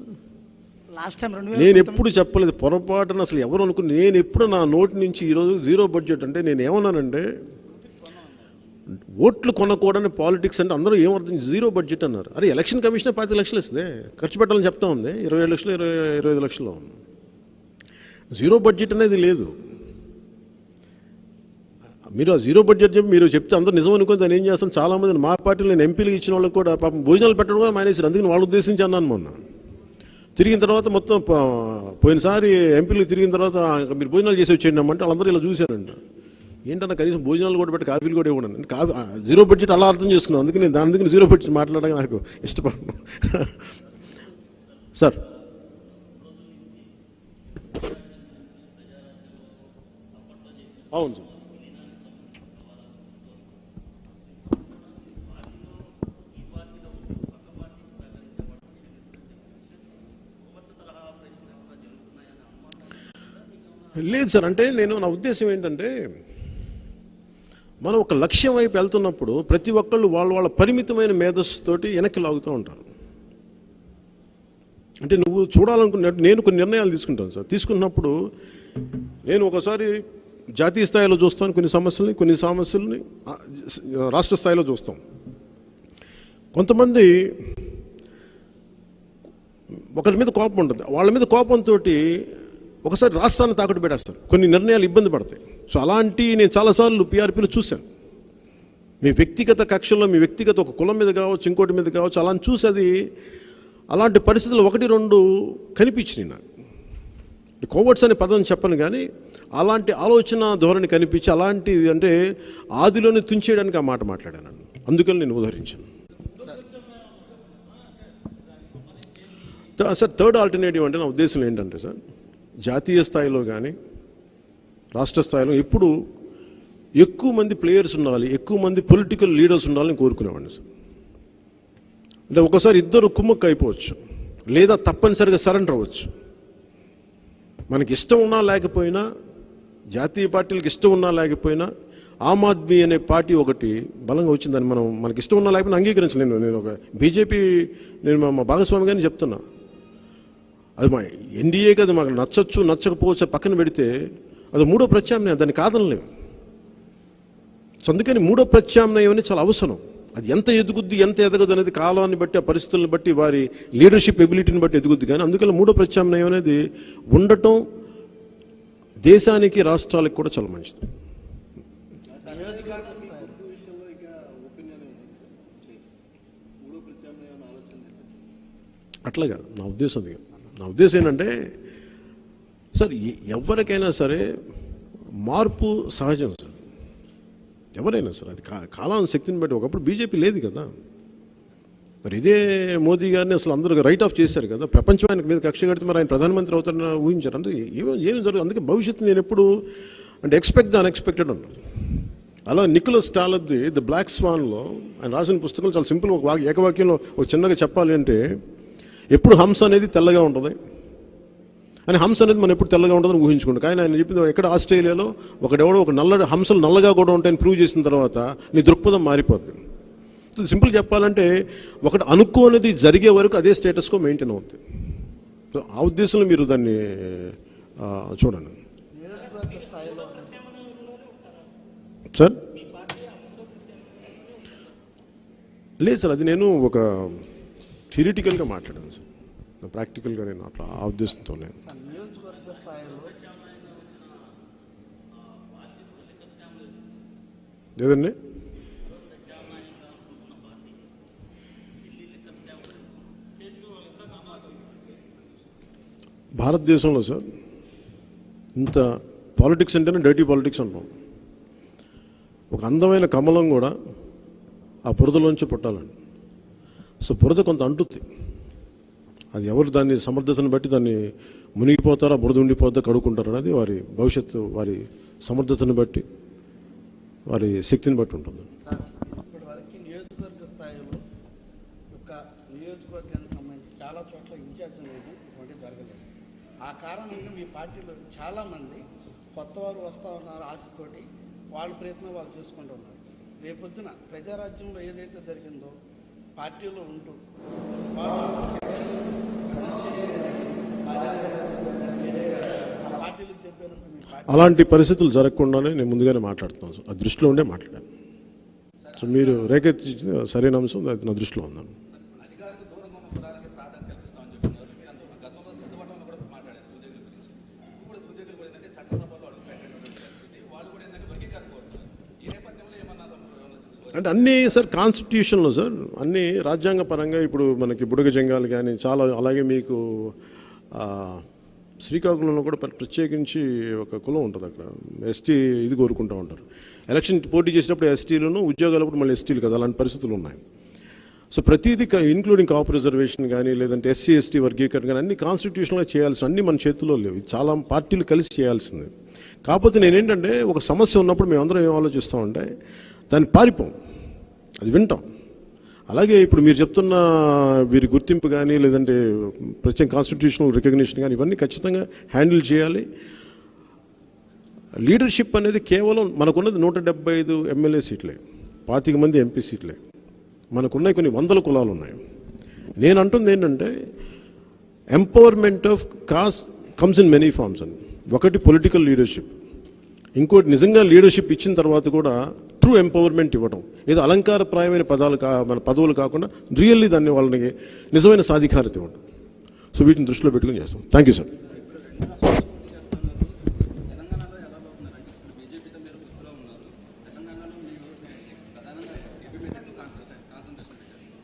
లాస్ట్ టైం
నేను ఎప్పుడు చెప్పలేదు, పొరపాటున అసలు ఎవరు అనుకుని. నేను ఎప్పుడు నా నోటి నుంచి ఈరోజు జీరో బడ్జెట్ అంటే నేను ఏమన్నానంటే, ఓట్లు కొనకూడని పాలిటిక్స్ అంటే అందరూ ఏమర్థం జీరో బడ్జెట్ అన్నారు. అరే ఎలక్షన్ కమిషన్ 25 లక్షలు ఇస్తుంది, ఖర్చు పెట్టాలని చెప్తా ఉంది. 27 లక్షలు 25 లక్షలు ఉంది. జీరో బడ్జెట్ అనేది లేదు. మీరు ఆ జీరో బడ్జెట్ చెప్పి మీరు చెప్తే అందరూ నిజం అనుకుని దాన్ని ఏం చేస్తాను. చాలామంది మా పార్టీలో నేను ఎంపీలు ఇచ్చిన వాళ్ళకి కూడా పాపం భోజనాలు పెట్టడం కూడా మానేసారు. అందుకని వాళ్ళ ఉద్దేశించి అన్నాను. మొన్న తిరిగిన తర్వాత మొత్తం పోయినసారి ఎంపీలు తిరిగిన తర్వాత మీరు భోజనాలు చేసి వచ్చేయండి అమ్మంటే వాళ్ళందరూ ఇలా చూశారండి. ఏంటన్నా కనీసం భోజనాలు కూడా పెట్టి కాఫీలు కూడా ఇవ్వడం. జీరో బడ్జెట్ అలా అర్థం చేసుకున్నాను. అందుకని నేను దాని దగ్గర జీరో బడ్జెట్ మాట్లాడడానికి నాకు ఇష్టపడను సార్. అవును సార్. లేదు సార్, అంటే నా ఉద్దేశం ఏంటంటే, మనం ఒక లక్ష్యం వైపు వెళ్తున్నప్పుడు ప్రతి ఒక్కళ్ళు వాళ్ళ పరిమితమైన మేధస్సుతోటి వెనక్కి లాగుతూ ఉంటారు. అంటే నువ్వు చూడాలనుకున్నట్టు నేను కొన్ని నిర్ణయాలు తీసుకుంటాను సార్. తీసుకున్నప్పుడు నేను ఒకసారి జాతీయ స్థాయిలో చూస్తాను కొన్ని సమస్యల్ని రాష్ట్ర స్థాయిలో చూస్తాం. కొంతమంది ఒకరి మీద కోపం ఉంటుంది, వాళ్ళ మీద కోపంతో ఒకసారి రాష్ట్రాన్ని తాకట్టు పెట్టేస్తారు, కొన్ని నిర్ణయాలు ఇబ్బంది పడతాయి. సో అలాంటి నేను చాలాసార్లు పీఆర్పీలో చూశాను. మీ వ్యక్తిగత కక్షల్లో మీ వ్యక్తిగత ఒక కులం మీద కావచ్చు, ఇంకోటి మీద కావచ్చు, అలా చూసి అది అలాంటి పరిస్థితులు 1-2 కనిపించినాయి నాకు. కోవర్ట్స్ అనే పదం చెప్పను, కానీ అలాంటి ఆలోచన ధోరణి కనిపించి అలాంటి అంటే ఆదిలోనే తుంచేయడానికి ఆ మాట మాట్లాడాను. అందుకని నేను ఉదహరించాను. సార్ థర్డ్ ఆల్టర్నేటివ్ అంటే నా ఉద్దేశం ఏంటంటే సార్, జాతీయ స్థాయిలో కానీ రాష్ట్ర స్థాయిలో ఎప్పుడు ఎక్కువ మంది ప్లేయర్స్ ఉండాలి, ఎక్కువ మంది పొలిటికల్ లీడర్స్ ఉండాలని కోరుకునేవాడిని సార్. అంటే ఒకసారి ఇద్దరు కుమ్మక్కు అయిపోవచ్చు, లేదా తప్పనిసరిగా సరెండర్ అవ్వచ్చు. మనకి ఇష్టం ఉన్నా లేకపోయినా, జాతీయ పార్టీలకు ఇష్టం ఉన్నా లేకపోయినా, ఆమ్ ఆద్మీ అనే పార్టీ ఒకటి బలంగా వచ్చిందని మనకి ఇష్టం ఉన్నా లేకపోయినా అంగీకరించలేను. నేను ఒక బీజేపీ నేను మా భాగస్వామిగానే చెప్తున్నా, అది మా ఎన్డీఏకి అది మాకు నచ్చచ్చు నచ్చకపోవచ్చు పక్కన పెడితే అది మూడో ప్రత్యామ్నాయం, దాన్ని కాదనలేము. సో అందుకని మూడో ప్రత్యామ్నాయం అనేది చాలా అవసరం. అది ఎంత ఎదుగుద్ది ఎంత ఎదగదు అనేది కాలాన్ని బట్టి, ఆ పరిస్థితులను బట్టి, వారి లీడర్షిప్ ఎబిలిటీని బట్టి ఎదుగుద్ది. కానీ అందుకని మూడో ప్రత్యామ్నాయం అనేది ఉండటం దేశానికి రాష్ట్రాలకు కూడా చాలా మంచిది. అట్లా కాదు నా ఉద్దేశం. అది నా ఉద్దేశం ఏంటంటే సార్, ఎవరికైనా సరే మార్పు సహజం సార్, ఎవరైనా సార్. అది కాలాన్ని శక్తిని బట్టి. ఒకప్పుడు బీజేపీ లేదు కదా, మరి ఇదే మోదీ గారిని అసలు అందరూ రైట్ ఆఫ్ చేశారు కదా. ప్రపంచం ఆయన మీద కక్ష కడితే మరి ఆయన ప్రధానమంత్రి అవుతారని ఊహించారు. అంటే ఏం జరుగుతుంది. అందుకే భవిష్యత్తు నేను ఎప్పుడు అంటే ఎక్స్పెక్ట్ ద అన్ఎక్స్పెక్టెడ్ అన్నాను. అలా నికోలస్ టాలబ్ది ద బ్లాక్ స్వాన్లో ఆయన రాసిన పుస్తకం చాలా సింపుల్. ఒక ఏకవాక్యంలో ఒక చిన్నగా చెప్పాలి అంటే, ఎప్పుడు హంస అనేది తెల్లగా ఉంటుంది అని, హంస అనేది మనం ఎప్పుడు తెల్లగా ఉంటుందని ఊహించుకుంటాం. కానీ ఆయన చెప్పింది ఎక్కడ ఆస్ట్రేలియాలో ఒకడెవడో ఒక హంసలు నల్లగా కూడా ఉంటాయని ప్రూవ్ చేసిన తర్వాత నీ దృక్పథం మారిపోతుంది. సింపుల్ చెప్పాలంటే ఒకటి అనుకోనిది జరిగే వరకు అదే స్టేటస్కో మెయింటైన్ అవుతుంది. సో ఆ ఉద్దేశంలో మీరు దాన్ని చూడండి సార్. లేదు సార్, అది నేను ఒక థియరిటికల్గా మాట్లాడాను సార్, ప్రాక్టికల్గా నేను అట్లా ఆ ఉద్దేశంతో నేను. లేదండి, భారతదేశంలో సార్ ఇంత పాలిటిక్స్ అంటేనే డర్టీ పాలిటిక్స్ అంటాం. ఒక అందమైన కమలం కూడా ఆ బురదలోంచి పుట్టాలండి. సో బురద కొంత అంటుద్ది, అది ఎవరు దాన్ని సమర్థతను బట్టి దాన్ని మునిగిపోతారా, బురద ఉండిపోతా కడుక్కుంటారు అనేది వారి భవిష్యత్తు, వారి సమర్థతను బట్టి, వారి శక్తిని బట్టి ఉంటుంది.
ఇప్పటివరకు నియోజకవర్గ స్థాయిలో ఒక నియోజకవర్గానికి సంబంధించి చాలా చోట్ల ఇన్ఛార్జ్ అనేది ఇటువంటి జరగలేదు. ఆ కారణంగా మీ పార్టీలో చాలామంది కొత్త వారు వస్తూ ఉన్నారు, ఆశతోటి వాళ్ళ ప్రయత్నం వాళ్ళు చేసుకుంటూ ఉన్నారు. రేపొద్దున ప్రజారాజ్యంలో ఏదైతే జరిగిందో పార్టీలో ఉంటూ పార్టీలకు చెప్పారు.
అలాంటి పరిస్థితులు జరగకుండానే నేను ముందుగానే మాట్లాడుతున్నాను సార్, ఆ దృష్టిలో ఉండే మాట్లాడాను. సో మీరు రేకెత్తించిన సరైన అంశం అది నా దృష్టిలో ఉన్నాను. అంటే అన్నీ సార్ కాన్స్టిట్యూషన్లో సార్, అన్నీ రాజ్యాంగ పరంగా ఇప్పుడు మనకి బుడగ జంగాలు కానీ చాలా, అలాగే మీకు శ్రీకాకుళంలో కూడా ప్రత్యేకించి ఒక కులం ఉంటుంది అక్కడ, ఎస్టీ ఇది కోరుకుంటూ ఉంటారు. ఎలక్షన్ పోటీ చేసినప్పుడు ఎస్టీలను, ఉద్యోగాలప్పుడు మళ్ళీ ఎస్టీలు కదా, అలాంటి పరిస్థితులు ఉన్నాయి. సో ప్రతిదీ ఇంక్లూడింగ్ కాప్ రిజర్వేషన్ కానీ లేదంటే ఎస్సీ ఎస్టీ వర్గీకరణ కానీ అన్ని కాన్స్టిట్యూషన్లో చేయాల్సిన, అన్నీ మన చేతిలో లేవు. ఇది చాలా పార్టీలు కలిసి చేయాల్సింది. కాకపోతే నేనేంటంటే ఒక సమస్య ఉన్నప్పుడు మేమందరం ఏం ఆలోచిస్తామంటే దాన్ని పారిపోం, అది వింటాం. అలాగే ఇప్పుడు మీరు చెప్తున్న వీరి గుర్తింపు కానీ లేదంటే ప్రత్యేక కాన్స్టిట్యూషనల్ రికగ్నిషన్ కానీ ఇవన్నీ ఖచ్చితంగా హ్యాండిల్ చేయాలి. లీడర్షిప్ అనేది కేవలం మనకున్నది 175 ఎమ్మెల్యే సీట్లే, 25 మంది ఎంపీ సీట్లే, మనకున్నాయి కొన్ని వందల కులాలు ఉన్నాయి. నేను అంటుంది ఏంటంటే empowerment of caste comes in many forms అని. ఒకటి పొలిటికల్ లీడర్షిప్, ఇంకోటి నిజంగా లీడర్షిప్ ఇచ్చిన తర్వాత కూడా ట్రూ ఎంపవర్మెంట్ ఇవ్వడం. ఏదో అలంకారప్రాయమైన మన పదవులు కాకుండా రియల్లీ దాన్ని వాళ్ళకి నిజమైన సాధికారత ఇవ్వడం. సో వీటిని దృష్టిలో పెట్టుకుని చేస్తాం. Thank you sir.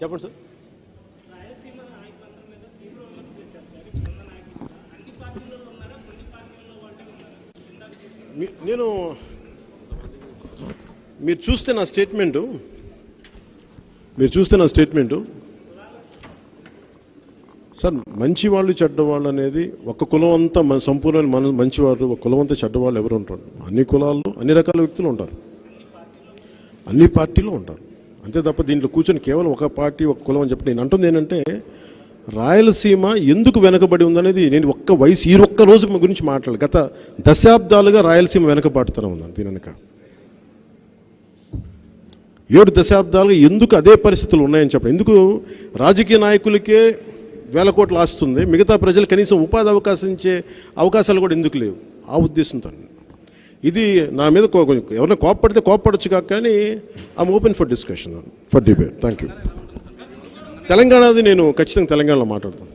చెప్పండి సార్. నేను మీరు చూస్తే నా స్టేట్మెంటు సార్, మంచివాళ్ళు చెడ్డవాళ్ళు అనేది ఒక కులం అంతా సంపూర్ణ మంచివాళ్ళు, ఒక కులం అంతా చెడ్డవాళ్ళు ఎవరు ఉంటారు? అన్ని కులాల్లో అన్ని రకాల వ్యక్తులు ఉంటారు, అన్ని పార్టీలు ఉంటారు. అంతే తప్ప దీంట్లో కూర్చొని కేవలం ఒక పార్టీ ఒక కులం అని చెప్పి నేను అంటుంది ఏంటంటే, రాయలసీమ ఎందుకు వెనకబడి ఉందనేది నేను ఈ ఒక్క రోజు గురించి మాట్లాడాలి. గత దశాబ్దాలుగా రాయలసీమ వెనకబాటుతూనే ఉందని దీని వెనక 7 దశాబ్దాలుగా ఎందుకు అదే పరిస్థితులు ఉన్నాయని చెప్పండి. ఎందుకు రాజకీయ నాయకులకే వేల కోట్లు ఆస్తుంది, మిగతా ప్రజలు కనీసం ఉపాధి అవకాశాలు కూడా ఎందుకు లేవు? ఆ ఉద్దేశంతో ఇది నా మీద ఎవరైనా కోప్పడితే కోప్పడచ్చు కాక, కానీ I'm open for discussion, for debate. Thank you. తెలంగాణది నేను ఖచ్చితంగా తెలంగాణలో మాట్లాడతాను.